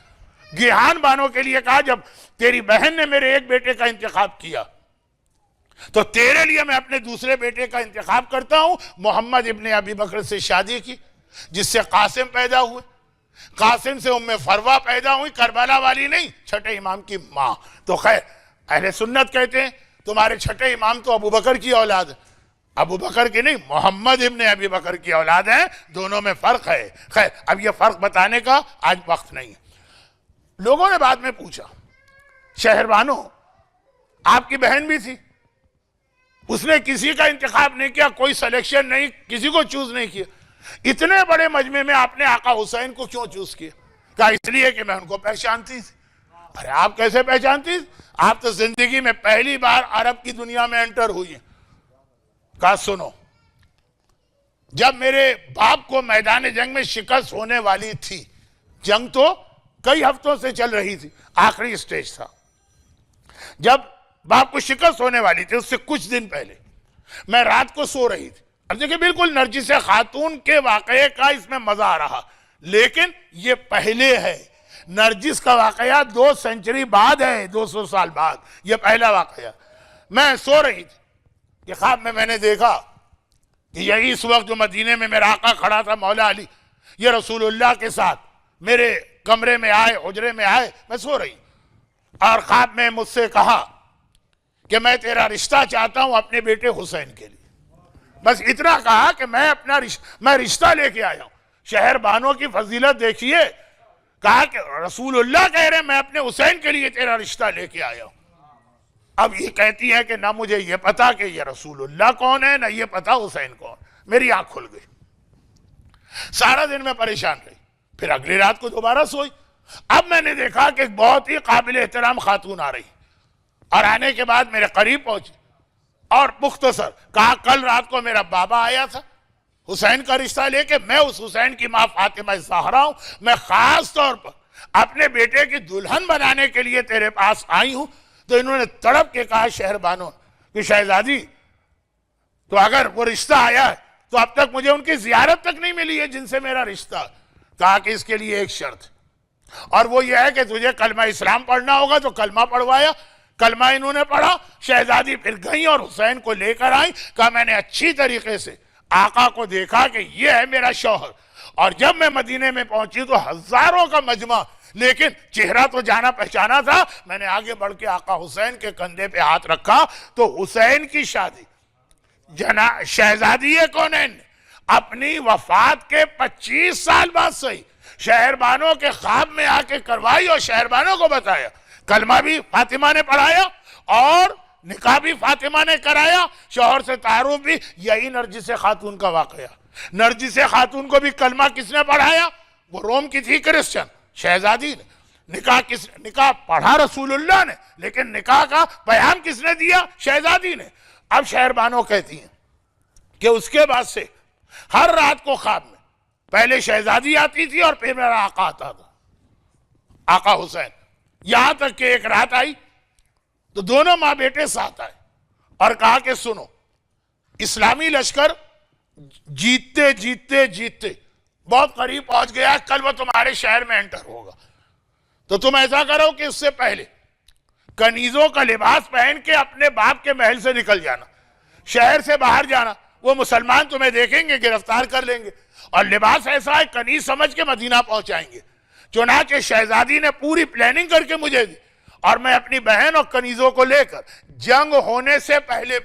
گیہان بانوں کے لیے کہا جب تیری بہن نے میرے ایک بیٹے کا انتخاب کیا تو تیرے لیے میں اپنے دوسرے بیٹے کا انتخاب کرتا ہوں۔ محمد ابن ابی بکر سے شادی کی، جس سے قاسم پیدا ہوئے، قاسم سے ام فروہ پیدا ہوئی، کربلا والی نہیں، چھٹے امام کی ماں۔ تو خیر اہل سنت کہتے ہیں تمہارے چھٹے امام تو ابو بکر کی اولاد ہے، ابو بکر کی نہیں، محمد ابن ابی بکر کی اولاد ہیں، دونوں میں فرق ہے۔ خیر اب یہ فرق بتانے کا آج وقت نہیں ہے۔ لوگوں نے بعد میں پوچھا شہر بانو آپ کی بہن بھی تھی، اس نے کسی کا انتخاب نہیں کیا، کوئی سلیکشن نہیں، کسی کو چوز نہیں کیا، اتنے بڑے مجمع میں آپ نے آقا حسین کو کیوں چوز کیا؟ کہا اس لیے کہ میں ان کو پہچانتی تھی۔ ارے آپ کیسے پہچانتی؟ آپ تو زندگی میں پہلی بار عرب کی دنیا میں انٹر ہوئی ہیں۔ کہا سنو، جب میرے باپ کو میدان جنگ میں شکست ہونے والی تھی، جنگ تو کئی ہفتوں سے چل رہی تھی، آخری سٹیج تھا، جب باپ کو شکست ہونے والی تھی اس سے کچھ دن پہلے میں رات کو سو رہی تھی۔ اب دیکھیں بالکل نرجس خاتون کے واقعے کا اس میں مزہ آ رہا، لیکن یہ پہلے ہے، نرجس کا واقعہ 2 سنچری بعد ہے، 200 سال بعد، یہ پہلا واقعہ۔ میں سو رہی تھی کہ خواب میں نے دیکھا کہ یہی اس وقت جو مدینے میں میرا آقا کھڑا تھا مولا علی، یہ رسول اللہ کے ساتھ میرے کمرے میں آئے، حجرے میں آئے، میں سو رہی، اور خواب میں مجھ سے کہا کہ میں تیرا رشتہ چاہتا ہوں اپنے بیٹے حسین کے لیے۔ بس اتنا کہا کہ میں رشتہ لے کے آیا ہوں۔ شہر بانوں کی فضیلت دیکھیے، کہا کہ رسول اللہ کہہ رہے ہیں میں اپنے حسین کے لیے تیرا رشتہ لے کے آیا ہوں. اب یہ کہتی ہے کہ نہ مجھے یہ پتا کہ یہ رسول اللہ کون ہے، نہ یہ پتا حسین کون. میری آنکھ کھل گئی. سارا دن میں پریشان رہی. پھر اگلی رات کو دوبارہ سوئی. اب میں نے دیکھا کہ ایک بہت ہی قابل احترام خاتون آ رہی، اور آنے کے بعد میرے قریب پہنچی اور مختصر کہا کل رات کو میرا بابا آیا تھا حسین کا رشتہ لے کے، میں اس حسین کی ماں فاطمہ زہرا ہوں، میں خاص طور پر اپنے بیٹے کی دلہن بنانے کے لیے تیرے پاس آئی ہوں. تو انہوں نے تڑپ کے کہا شہر بانو کہ شہزادی تو اگر وہ رشتہ آیا ہے تو اب تک مجھے ان کی زیارت تک نہیں ملی ہے جن سے میرا رشتہ. کہا کہ اس کے لیے ایک شرط، اور وہ یہ ہے کہ تجھے کلمہ اسلام پڑھنا ہوگا. تو کلمہ پڑھوایا، کلمہ انہوں نے پڑھا. شہزادی پھر گئیں اور حسین کو لے کر آئیں. کہا میں نے اچھی طریقے سے آقا کو دیکھا کہ یہ ہے میرا شوہر. اور جب میں مدینے میں پہنچی تو ہزاروں کا مجمع، لیکن چہرہ تو جانا پہچانا تھا. میں نے آگے بڑھ کے آقا حسین کے کندھے پہ ہاتھ رکھا تو حسین کی شادی شہزادی کونین نے اپنی وفات کے 25 سال بعد صحیح شہر بانوں کے خواب میں آ کے کروائی، اور شہر بانوں کو بتایا. کلمہ بھی فاطمہ نے پڑھایا اور نکاح بھی فاطمہ نے کرایا. شوہر سے تعارف بھی. یہی نرجس خاتون کا واقعہ. نرجس خاتون کو بھی کلمہ کس نے پڑھایا؟ وہ روم کی تھی، کرسچن، شہزادی نے. نکاح پڑھا رسول اللہ نے، لیکن نکاح کا پیام کس نے دیا؟ شہزادی نے. اب شہر بانو کہتی ہیں کہ اس کے بعد سے ہر رات کو خواب میں پہلے شہزادی آتی تھی اور پھر میرا آقا آتا تھا، آقا حسین. یہاں تک کہ ایک رات آئی تو دونوں ماں بیٹے ساتھ آئے اور کہا کہ سنو، اسلامی لشکر جیتتے جیتتے جیتتے بہت قریب پہنچ گیا، کل وہ تمہارے شہر میں انٹر ہوگا. تو تم ایسا کرو کہ اس سے پہلے کنیزوں کا لباس پہن کے اپنے باپ کے محل سے نکل جانا، شہر سے باہر جانا. وہ مسلمان تمہیں دیکھیں گے، گرفتار کر لیں گے، اور لباس ایسا ہے کنیز سمجھ کے مدینہ پہنچائیں گے. چنانچہ شہزادی نے پوری پلاننگ کر کے مجھے دی، اور میں اپنی بہن اور کنیزوں کو لے کر جنگ ہونے سے پہلے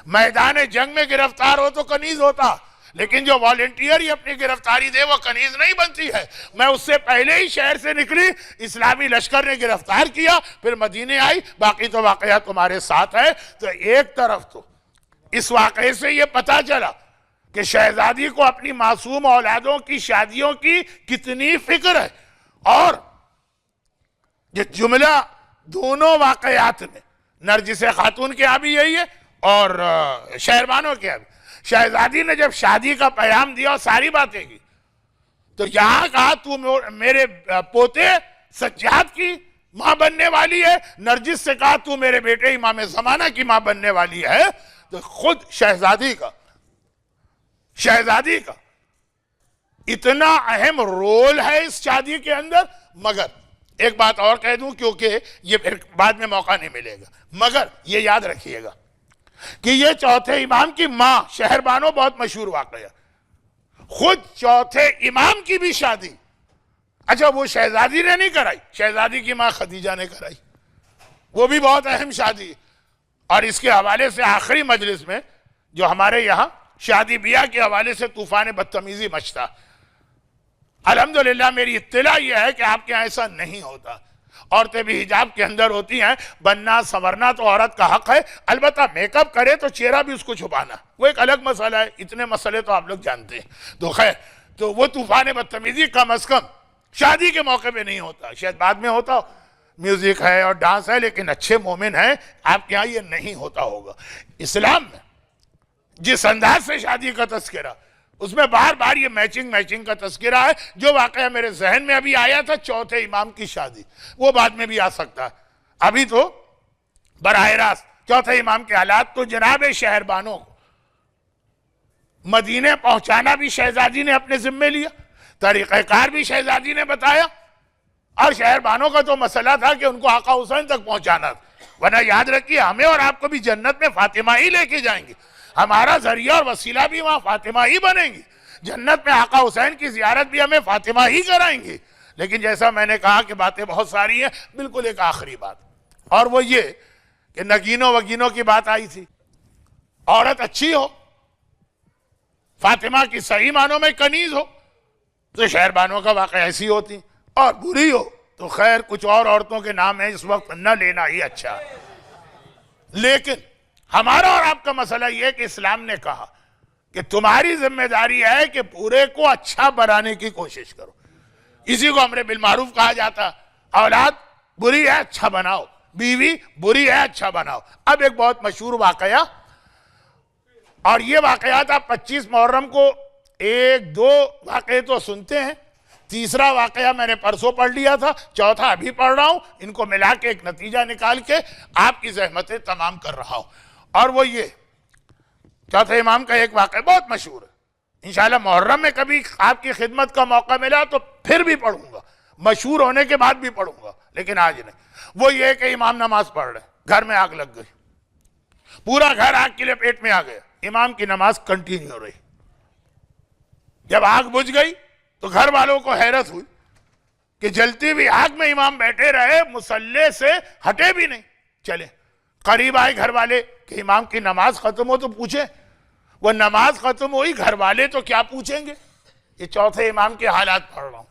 میدان جنگ میں گرفتار ہو تو کنیز ہوتا، لیکن جو والنٹیئر ہی اپنی گرفتاری دے وہ کنیز نہیں بنتی ہے. میں اس سے پہلے ہی شہر سے نکلی، اسلامی لشکر نے گرفتار کیا، پھر مدینے آئی. باقی تو واقعہ تمہارے ساتھ ہے. تو ایک طرف تو اس واقعے سے یہ پتا چلا کہ شہزادی کو اپنی معصوم اولادوں کی شادیوں کی کتنی فکر ہے، اور یہ جملہ دونوں واقعات میں نرجس خاتون کے یہاں بھی یہی ہے اور شہربانوں کے یہاں بھی. شہزادی نے جب شادی کا پیام دیا اور ساری باتیں کی تو یہاں کہا تو میرے پوتے سجاد کی ماں بننے والی ہے، نرجس سے کہا تو میرے بیٹے امام زمانہ کی ماں بننے والی ہے. تو خود شہزادی کا اتنا اہم رول ہے اس شادی کے اندر. مگر ایک بات اور کہہ دوں کیونکہ یہ پھر بعد میں موقع نہیں ملے گا، مگر یہ یاد رکھیے گا کہ یہ چوتھے امام کی ماں شہر بانو بہت مشہور واقعہ. خود چوتھے امام کی بھی شادی، اچھا وہ شہزادی نے نہیں کرائی، شہزادی کی ماں خدیجہ نے کرائی. وہ بھی بہت اہم شادی. اور اس کے حوالے سے آخری مجلس میں جو ہمارے یہاں شادی بیاہ کے حوالے سے طوفان بدتمیزی مچتا، الحمدللہ میری اطلاع یہ ہے کہ آپ کے یہاں ایسا نہیں ہوتا. عورتیں بھی حجاب کے اندر ہوتی ہیں. بننا سنورنا تو عورت کا حق ہے، البتہ میک اپ کرے تو چہرہ بھی اس کو چھپانا وہ ایک الگ مسئلہ ہے. اتنے مسئلے تو آپ لوگ جانتے ہیں. تو خیر، تو وہ طوفان بدتمیزی کم از کم شادی کے موقع پہ نہیں ہوتا، شاید بعد میں ہوتا، میوزک ہے اور ڈانس ہے، لیکن اچھے مومن ہیں آپ کے یہاں یہ نہیں ہوتا ہوگا. اسلام میں جس انداز سے شادی کا تذکرہ، اس میں بار بار یہ میچنگ کا تذکرہ ہے. جو واقعہ میرے ذہن میں ابھی آیا تھا چوتھے امام کی شادی، وہ بعد میں بھی آ سکتا ہے. ابھی تو براہ راست چوتھے امام کے حالات. تو جناب شہر بانوں کو مدینے پہنچانا بھی شہزادی نے اپنے ذمے لیا، طریقہ کار بھی شہزادی نے بتایا، اور شہر بانوں کا تو مسئلہ تھا کہ ان کو آقا حسین تک پہنچانا تھا. ورنہ یاد رکھیے ہمیں اور آپ کو بھی جنت میں فاطمہ ہی لے کے جائیں گے، ہمارا ذریعہ اور وسیلہ بھی وہاں فاطمہ ہی بنیں گی. جنت میں آقا حسین کی زیارت بھی ہمیں فاطمہ ہی کرائیں گے. لیکن جیسا میں نے کہا کہ باتیں بہت ساری ہیں، بالکل ایک آخری بات، اور وہ یہ کہ نگینوں وگینوں کی بات آئی تھی. عورت اچھی ہو، فاطمہ کی صحیح معنوں میں کنیز ہو، تو شہر بانوں کا واقعہ ایسی ہوتی. اور بری ہو تو خیر کچھ اور عورتوں کے نام ہیں، اس وقت نہ لینا ہی اچھا ہے. لیکن ہمارا اور آپ کا مسئلہ یہ ہے کہ اسلام نے کہا کہ تمہاری ذمہ داری ہے کہ برے کو اچھا بنانے کی کوشش کرو. اسی کو امر بالمعروف کہا جاتا. اولاد بری ہے اچھا بناؤ، بیوی بری ہے اچھا بناؤ. اب ایک بہت مشہور واقعہ، اور یہ واقعات آپ 25 محرم کو ایک دو واقعے تو سنتے ہیں، تیسرا واقعہ میں نے پرسوں پڑھ لیا تھا، چوتھا ابھی پڑھ رہا ہوں. ان کو ملا کے ایک نتیجہ نکال کے آپ کی زحمتیں تمام کر رہا ہوں. اور وہ یہ چوتھے امام کا ایک واقعہ بہت مشہور ہے. انشاءاللہ محرم میں کبھی آپ کی خدمت کا موقع ملا تو پھر بھی پڑھوں گا، مشہور ہونے کے بعد بھی پڑھوں گا، لیکن آج نہیں. وہ یہ کہ امام نماز پڑھ رہے، گھر میں آگ لگ گئی، پورا گھر آگ کے لپیٹ میں آ گیا. امام کی نماز کنٹینیو ہو رہی. جب آگ بجھ گئی تو گھر والوں کو حیرت ہوئی کہ جلتی ہوئی آگ میں امام بیٹھے رہے، مصلی سے ہٹے بھی نہیں. چلے قریب آئے گھر والے کہ امام کی نماز ختم ہو تو پوچھیں. وہ نماز ختم ہوئی، گھر والے تو کیا پوچھیں گے. یہ چوتھے امام کے حالات پڑھ رہا ہوں،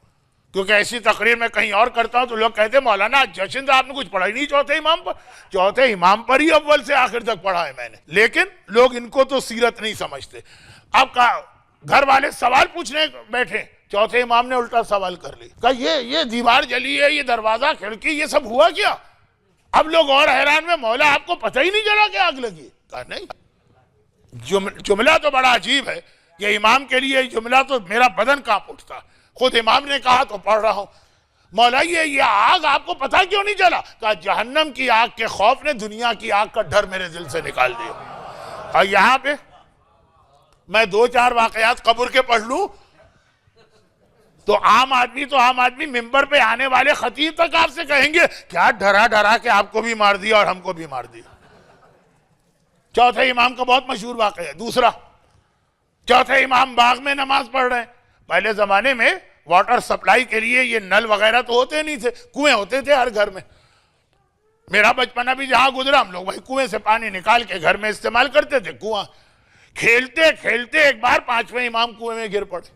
کیونکہ ایسی تقریر میں کہیں اور کرتا ہوں تو لوگ کہتے ہیں مولانا جشن آپ نے کچھ پڑھا ہی نہیں چوتھے امام پر. چوتھے امام پر ہی اول سے آخر تک پڑھا ہے میں نے. لیکن لوگ ان کو تو سیرت نہیں سمجھتے. اب گھر والے سوال پوچھنے بیٹھے، چوتھے امام نے الٹا سوال کر لی. کہا یہ دیوار جلی ہے، یہ دروازہ کھڑکی، یہ سب ہوا کیا؟ اب لوگ اور حیران میں، مولا آپ کو پتہ ہی نہیں چلا کہ آگ لگی؟ کہا نہیں. جملہ تو بڑا عجیب ہے. یہ امام کے لیے جملہ تو میرا بدن کانپ اٹھتا. خود امام نے کہا تو پڑھ رہا ہوں. مولا یہ آگ آپ کو پتہ کیوں نہیں چلا؟ کہا جہنم کی آگ کے خوف نے دنیا کی آگ کا ڈر میرے دل سے نکال دیا. اور یہاں پہ میں 2-4 واقعات قبر کے پڑھ لوں تو عام آدمی ممبر پہ آنے والے خطیب تک آپ سے کہیں گے کیا ڈرا کے آپ کو بھی مار دیا اور ہم کو بھی مار دیا. چوتھے امام کا بہت مشہور واقعہ ہے. دوسرا، چوتھے امام باغ میں نماز پڑھ رہے ہیں. پہلے زمانے میں واٹر سپلائی کے لیے یہ نل وغیرہ تو ہوتے نہیں تھے، کنویں ہوتے تھے ہر گھر میں. میرا بچپنا بھی جہاں گزرا ہم لوگ وہی کنویں سے پانی نکال کے گھر میں استعمال کرتے تھے. کنواں کھیلتے کھیلتے ایک بار 5ویں امام کنویں میں گر پڑے.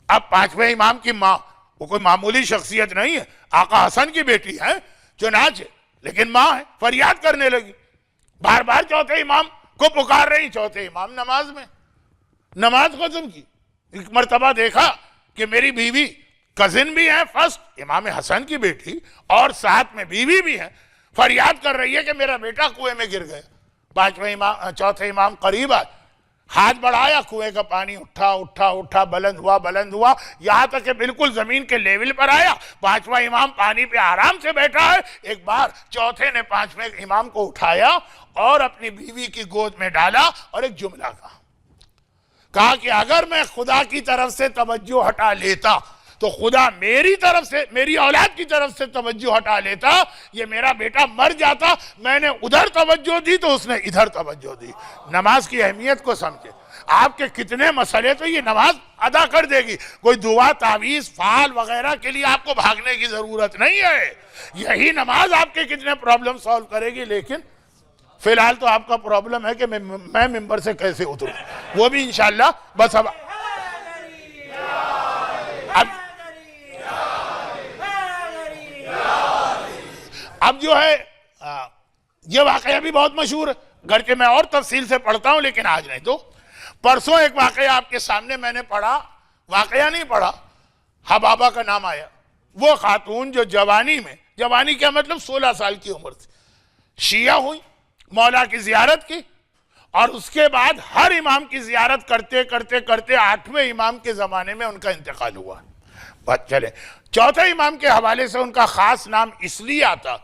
اب 5ویں امام کی ماں، وہ کوئی معمولی شخصیت نہیں ہے، آقا حسن کی بیٹی ہے چنانچہ، لیکن ماں ہے، فریاد کرنے لگی. بار بار چوتھے امام کو پکار رہی. چوتھے امام نماز میں، نماز ختم کی. ایک مرتبہ دیکھا کہ میری بیوی کزن بھی ہے، فرسٹ امام حسن کی بیٹی، اور ساتھ میں بیوی بھی ہے، فریاد کر رہی ہے کہ میرا بیٹا کنویں میں گر گیا. چوتھے امام قریب آئے، ہاتھ بڑھایا، کنویں کا پانی اٹھا بلند ہوا یہاں تک کہ بالکل زمین کے لیول پر آیا. 5واں امام پانی پہ آرام سے بیٹھا ہے. ایک بار چوتھے نے 5ویں امام کو اٹھایا اور اپنی بیوی کی گود میں ڈالا اور ایک جملہ کہا کہ اگر میں خدا کی طرف سے توجہ ہٹا لیتا تو خدا میری اولاد کی طرف سے توجہ ہٹا لیتا، یہ میرا بیٹا مر جاتا. میں نے ادھر توجہ دی تو اس نے ادھر توجہ دی. نماز کی اہمیت کو سمجھے. آپ کے کتنے مسئلے تو یہ نماز ادا کر دے گی. کوئی دعا، تعویذ، فعال وغیرہ کے لیے آپ کو بھاگنے کی ضرورت نہیں ہے. یہی نماز آپ کے کتنے پرابلم سالو کرے گی. لیکن فی الحال تو آپ کا پرابلم ہے کہ میں ممبر سے کیسے اتروں، وہ بھی انشاءاللہ. بس اب جو ہے یہ واقعہ بھی بہت مشہور ہے، گرچہ میں اور تفصیل سے پڑھتا ہوں لیکن آج نہیں. تو پرسوں ایک واقعہ آپ کے سامنے میں نے پڑھا، واقعہ نہیں پڑھا، حبابہ کا نام آیا. وہ خاتون جو جوانی کیا مطلب 16 سال کی عمر تھی، شیعہ ہوئی، مولا کی زیارت کی، اور اس کے بعد ہر امام کی زیارت کرتے 8ویں امام کے زمانے میں ان کا انتقال ہوا. بات چلے چوتھے امام کے حوالے سے ان کا خاص نام اس لیے آتا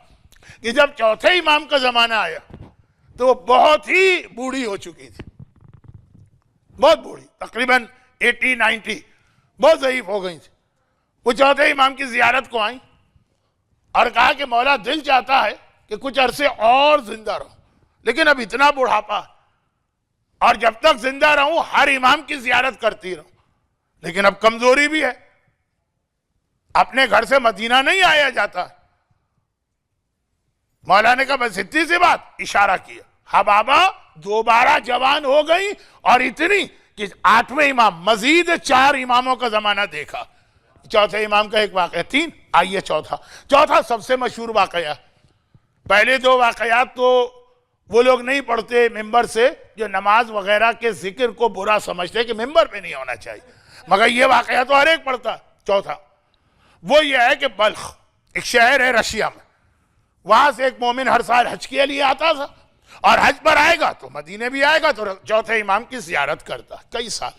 کہ جب چوتھے امام کا زمانہ آیا تو وہ بہت ہی بوڑھی ہو چکی تھی، بہت بوڑھی، تقریباً 80-90، بہت ضعیف ہو گئی تھی. وہ چوتھے امام کی زیارت کو آئیں اور کہا کہ مولا دل چاہتا ہے کہ کچھ عرصے اور زندہ رہو، لیکن اب اتنا بڑھاپا اور جب تک زندہ رہوں ہر امام کی زیارت کرتی رہوں، لیکن اب کمزوری بھی ہے، اپنے گھر سے مدینہ نہیں آیا جاتا. مولا نے کہا بس اتنی سی بات، اشارہ کیا. حبابہ دوبارہ جوان ہو گئی اور اتنی کہ 8ویں امام، مزید 4 اماموں کا زمانہ دیکھا. چوتھے امام کا ایک واقعہ، 3، آئیے چوتھا سب سے مشہور واقعہ۔ پہلے 2 واقعات تو وہ لوگ نہیں پڑھتے ممبر سے جو نماز وغیرہ کے ذکر کو برا سمجھتے کہ ممبر پہ نہیں ہونا چاہیے، مگر یہ واقعہ تو ہر ایک پڑھتا۔ چوتھا وہ یہ ہے کہ بلخ ایک شہر ہے رشیا میں، وہاں سے ایک مومن ہر سال حج کے لیے آتا تھا، اور حج پر آئے گا تو مدینے بھی آئے گا تو چوتھے امام کی زیارت کرتا کئی سال۔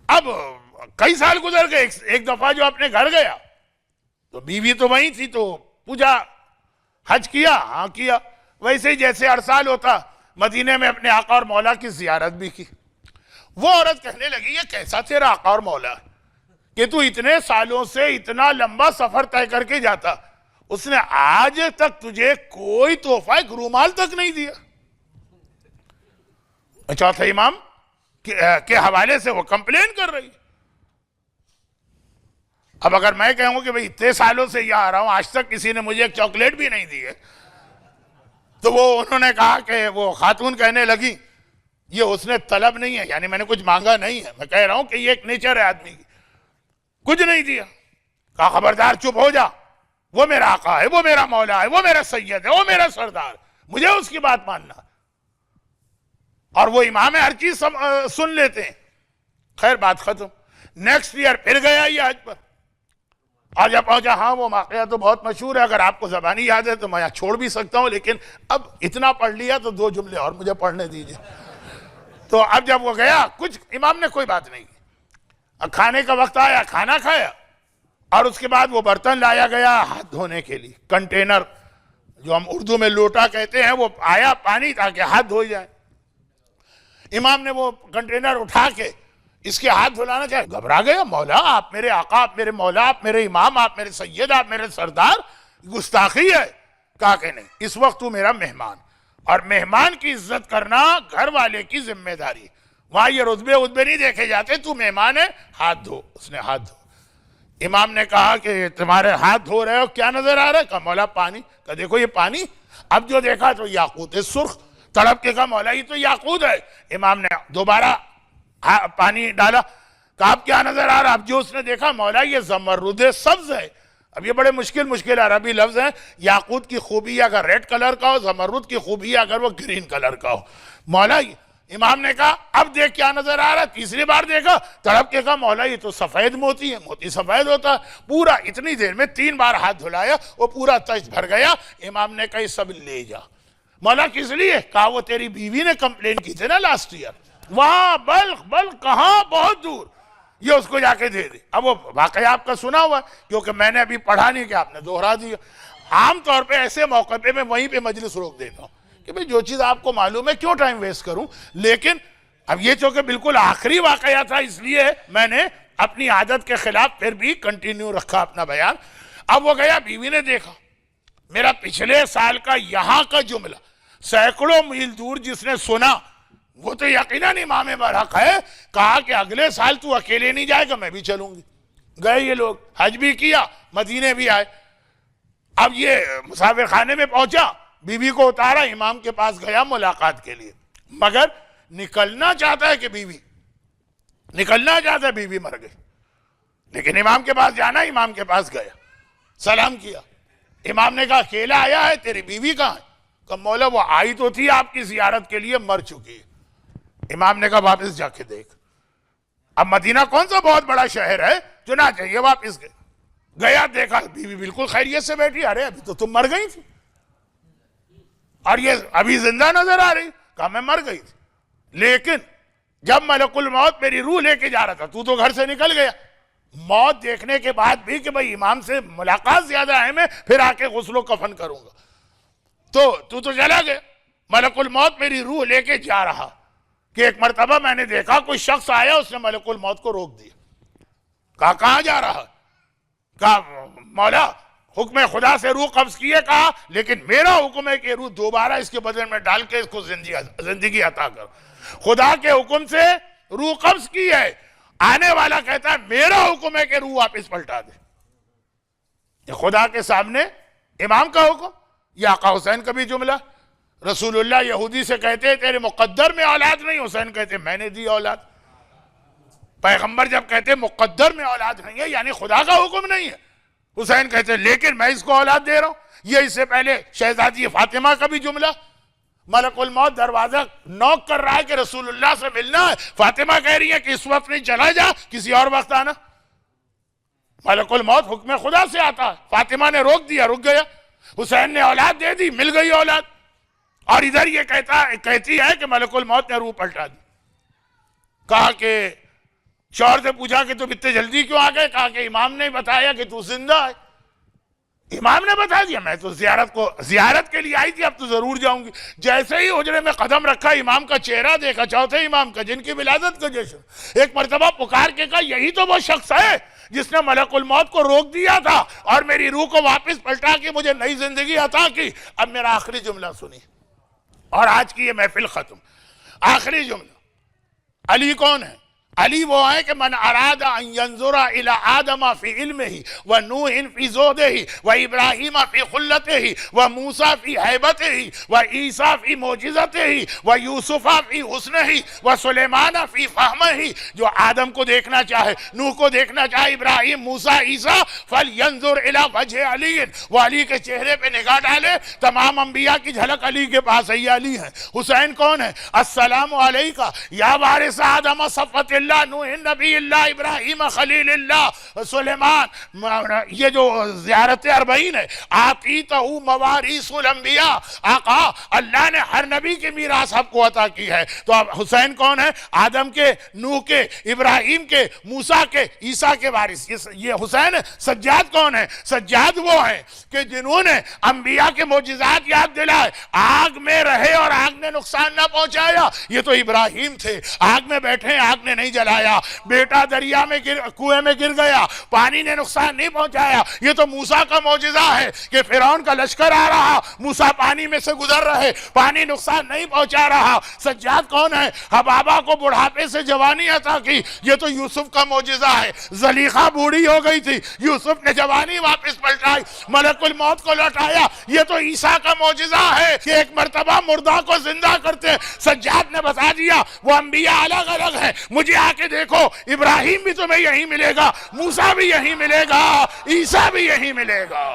اب کئی سال گزر گئے، ایک دفعہ جو اپنے گھر گیا تو بیوی تو وہیں تھی، تو پوچھا حج کیا؟ ہاں کیا۔ ویسے ہی جیسے ہر سال ہوتا مدینے میں اپنے آقا اور مولا کی زیارت بھی کی۔ وہ عورت کہنے لگی یہ کیسا تیرا آقا اور مولا ہے کہ تو اتنے سالوں سے اتنا لمبا سفر طے کر کے جاتا، اس نے آج تک تجھے کوئی تحفہ ایک رومال تک نہیں دیا۔ چوتھے امام کے حوالے سے وہ کمپلین کر رہی۔ اب اگر میں کہوں کہ بھئی اتنے سالوں سے یہ آ رہا ہوں آج تک کسی نے مجھے ایک چاکلیٹ بھی نہیں دی ہے، تو وہ انہوں نے کہا کہ وہ خاتون کہنے لگی یہ اس نے طلب نہیں ہے، یعنی میں نے کچھ مانگا نہیں ہے، میں کہہ رہا ہوں کہ یہ ایک نیچر ہے آدمی کی، کچھ نہیں دیا۔ کہا خبردار چپ ہو جا، وہ میرا آقا ہے، وہ میرا مولا ہے، وہ میرا سید ہے، وہ میرا سردار، مجھے اس کی بات ماننا۔ اور وہ امام ہر چیز سن لیتے ہیں۔ خیر بات ختم۔ نیکسٹ ایئر پھر گیا یہ حج پر، اور جب پہنچا، ہاں وہ واقعہ تو بہت مشہور ہے، اگر آپ کو زبانی یاد ہے تو میں یہاں چھوڑ بھی سکتا ہوں، لیکن اب اتنا پڑھ لیا تو 2 جملے اور مجھے پڑھنے دیجئے۔ تو اب جب وہ گیا کچھ امام نے کوئی بات نہیں کی، اب کھانے کا وقت آیا، کھانا کھایا، اور اس کے بعد وہ برتن لایا گیا ہاتھ دھونے کے لیے، کنٹینر جو ہم اردو میں لوٹا کہتے ہیں، وہ آیا پانی تاکہ ہاتھ دھوئے جائیں۔ امام نے وہ کنٹینر اٹھا کے اس کے ہاتھ دھلانا چاہے، گھبرا گیا، مولا آپ میرے آقا، آپ میرے مولا، آپ میرے امام، آپ میرے سید، آپ میرے سردار، گستاخی ہے۔ کہا کہ نہیں، اس وقت تو میرا مہمان، اور مہمان کی عزت کرنا گھر والے کی ذمہ داری، وہاں یہ رتبے نہیں دیکھے جاتے، تو مہمان ہے، ہاتھ دھو۔ اس نے ہاتھ دھو۔ امام نے کہا کہ تمہارے ہاتھ دھو رہے ہو کیا نظر آ رہا ہے؟ کہا مولا پانی۔ کہا دیکھو یہ پانی، اب جو دیکھا تو یاقوت سرخ، تڑپ کے کہا مولا یہ تو یاقوت ہے۔ امام نے دوبارہ پانی ڈالا، کہا اب کیا نظر آ رہا؟ اب جو اس نے دیکھا مولا یہ زمرد سبز ہے۔ اب یہ بڑے مشکل عربی لفظ ہیں، یاقوت کی خوبی اگر ریڈ کلر کا ہو، زمرد کی خوبی اگر وہ گرین کلر کا ہو۔ مولا امام نے کہا اب دیکھ کیا نظر آ رہا ہے؟ تیسری بار دیکھا، تڑپ کے کہا مولا یہ تو سفید موتی ہے، موتی سفید ہوتا ہے۔ پورا اتنی دیر میں 3 بار ہاتھ دھلایا، وہ پورا تشت بھر گیا۔ امام نے کہا یہ سب لے جا۔ مولا کس لیے؟ کہا وہ تیری بیوی نے کمپلین کی تھی نا لاسٹ ایئر، وہاں بلخ کہاں بہت دور، یہ اس کو جا کے دے دے۔ اب وہ واقعہ آپ کا سنا ہوا ہے، کیونکہ میں نے ابھی پڑھا نہیں کہ آپ نے دوہرا دیا۔ عام طور پہ ایسے موقع پہ میں وہیں پہ مجلس روک دیتا ہوں کہ بھئی جو چیز آپ کو معلوم ہے کیوں ٹائم ویسٹ کروں، لیکن اب یہ چونکہ بالکل آخری واقعہ تھا اس لیے میں نے اپنی عادت کے خلاف پھر بھی کنٹینیو رکھا اپنا بیان۔ اب وہ گیا، بیوی نے دیکھا میرا پچھلے سال کا یہاں کا جملہ سینکڑوں میل دور جس نے سنا وہ تو یقیناً امام برحق ہے۔ کہا کہ اگلے سال تو اکیلے نہیں جائے گا، میں بھی چلوں گی۔ گئے یہ لوگ، حج بھی کیا، مدینے بھی آئے۔ اب یہ مسافر خانے میں پہنچا، بیوی کو اتارا، امام کے پاس گیا ملاقات کے لیے، مگر نکلنا چاہتا ہے کہ بیوی مر گئی، لیکن امام کے پاس جانا، امام کے پاس گیا، سلام کیا۔ امام نے کہا اکیلا آیا ہے، تیری بیوی کہاں ہے؟ کہ مولا وہ آئی تو تھی آپ کی زیارت کے لیے، مر چکی ہے۔ امام نے کہا واپس جا کے دیکھ۔ اب مدینہ کون سا بہت بڑا شہر ہے، چنانچہ یہ واپس گئے، گیا دیکھا بیوی بالکل خیریت سے بیٹھی، ارے ابھی تو تم مر گئی تھی اور یہ ابھی زندہ نظر آ رہی۔ کہا میں مر گئی تھی، لیکن جب ملک الموت میری روح لے کے جا رہا تھا تو گھر سے نکل گیا۔ موت دیکھنے کے بعد بھی کہ بھئی امام سے ملاقات زیادہ اہم ہے، پھر آ کے غسل و کفن کروں گا، تو چلا گیا۔ ملک الموت میری روح لے کے جا رہا کہ ایک مرتبہ میں نے دیکھا کوئی شخص آیا، اس نے ملک الموت کو روک دیا۔ کہا کہاں جا رہا؟ کہا مولا حکم خدا سے روح قبض کیے، کہا لیکن میرا حکم ہے کہ روح دوبارہ اس کے بدن میں ڈال کے اس کو زندگی عطا کر۔ خدا کے حکم سے روح قبض کی ہے، آنے والا کہتا ہے میرا حکم ہے کہ روح واپس پلٹا دے۔ یہ خدا کے سامنے امام کا حکم، یہ آقا حسین کا بھی جملہ۔ رسول اللہ یہودی سے کہتے تیرے مقدر میں اولاد نہیں، حسین کہتے میں نے دی اولاد۔ پیغمبر جب کہتے مقدر میں اولاد نہیں ہے یعنی خدا کا حکم نہیں ہے. حسین کہتے لیکن میں اس کو اولاد دے رہا ہوں. یہ اس سے پہلے شہزادی فاطمہ کا بھی جملہ, ملک الموت دروازہ نوک کر رہا ہے کہ رسول اللہ سے ملنا ہے, فاطمہ کہہ رہی ہے کہ اس وقت نہیں, چلا جا کسی اور وقت آنا. ملک الموت حکم خدا سے آتا ہے, فاطمہ نے روک دیا, رک گیا. حسین نے اولاد دے دی, مل گئی اولاد. اور ادھر یہ کہتی ہے کہ ملک الموت نے روح پلٹا دی. کہا کہ شوہر سے پوچھا کہ تم اتنے جلدی کیوں آ گئے؟ کہا کہ امام نے بتایا کہ تو زندہ ہے. امام نے بتا دیا, میں تو زیارت کے لیے آئی تھی, اب تو ضرور جاؤں گی. جیسے ہی حجرے میں قدم رکھا, امام کا چہرہ دیکھا, چوتھے امام کا جن کی ولادت کا جشن. ایک مرتبہ پکار کے کہا یہی تو وہ شخص ہے جس نے ملک الموت کو روک دیا تھا اور میری روح کو واپس پلٹا کے مجھے نئی زندگی عطا کی. اب میرا آخری جملہ سنی اور آج کی یہ محفل ختم. آخری جملہ, علی کون ہے؟ علی وہ ہے کہ من اراد ان ینظر الی آدم فی علمہ و نوح فی زہدہ و ابراہیم فی خلتہ و موسیٰ فی ہیبتہ و عیسیٰ فی معجزتہ و یوسف فی حسنہ و سلیمان فی فہمہ. جو آدم کو دیکھنا چاہے, نوح کو دیکھنا چاہے, ابراہیم, موسیٰ, عیسیٰ, فلینظر الی وجہ علی, وہ علی کے چہرے پہ نگاہ ڈالے. تمام انبیاء کی جھلک علی کے پاس ہے, یہ علی ہے. حسین کون ہے؟ السلام علیکہ یا وارث آدم صفوت اللہ, نوح نبی اللہ, ابراہیم خلیل اللہ, سلیمان. یہ جو زیارت اربعین ہے, آتیتہ مواریث الانبیاء, آقا اللہ نے ہر نبی کی میراث آپ کو عطا کی ہے. تو اب حسین کون ہے؟ آدم کے, نوح کے, ابراہیم کے, موسیٰ کے, عیسیٰ کے وارث. یہ حسین ہے. سجاد کون ہے؟ سجاد وہ ہے کہ جنہوں نے انبیاء کے معجزات یاد دلائے, آگ میں رہے اور آگ نے نقصان نہ پہنچایا. یہ تو ابراہیم تھے, آگ میں بیٹھے, آگ نے نہیں جلایا. بیٹا دریا میں کنویں میں گر گیا, پانی نے نقصان نہیں پہنچایا. یہ تو موسیٰ کا معجزہ ہے کہ فرعون کا لشکر آ رہا, موسیٰ پانی میں سے گزر رہے, پانی نقصان نہیں پہنچا رہا. سجاد کون ہے؟ حبابہ کو بڑھاپے سے جوانی عطا کی. یہ تو یوسف کا معجزہ ہے. زلیخا بوڑھی ہو گئی تھی, یوسف نے جوانی واپس پلٹائی, ملک الموت کو لوٹایا. یہ تو عیسیٰ کا معجزہ ہے کہ ایک مرتبہ مردہ کو زندہ کرتے. سجاد نے بتا دیا وہ انبیاء الگ الگ ہیں, مجھے آ کے دیکھو, ابراہیم بھی تمہیں یہی ملے گا, موسیٰ بھی یہی ملے گا, عیسیٰ بھی یہی ملے گا.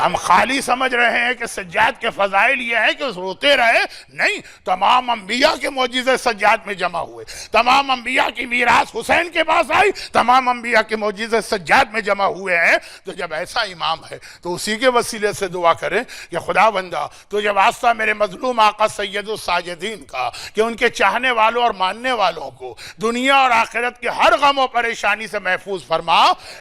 ہم خالی سمجھ رہے ہیں کہ سجاد کے فضائل یہ ہے کہ روتے رہے, نہیں, تمام انبیاء کے معجزے سجاد میں جمع ہوئے. تمام انبیاء کی میراث حسین کے پاس آئی, تمام انبیاء کے معجزے سجاد میں جمع ہوئے ہیں. تو جب ایسا امام ہے تو اسی کے وسیلے سے دعا کریں کہ خدا بندہ تجھے واسطہ میرے مظلوم آقا سید الساجدین کا کہ ان کے چاہنے والوں اور ماننے والوں کو دنیا اور آخرت کے ہر غم و پریشانی سے محفوظ فرما.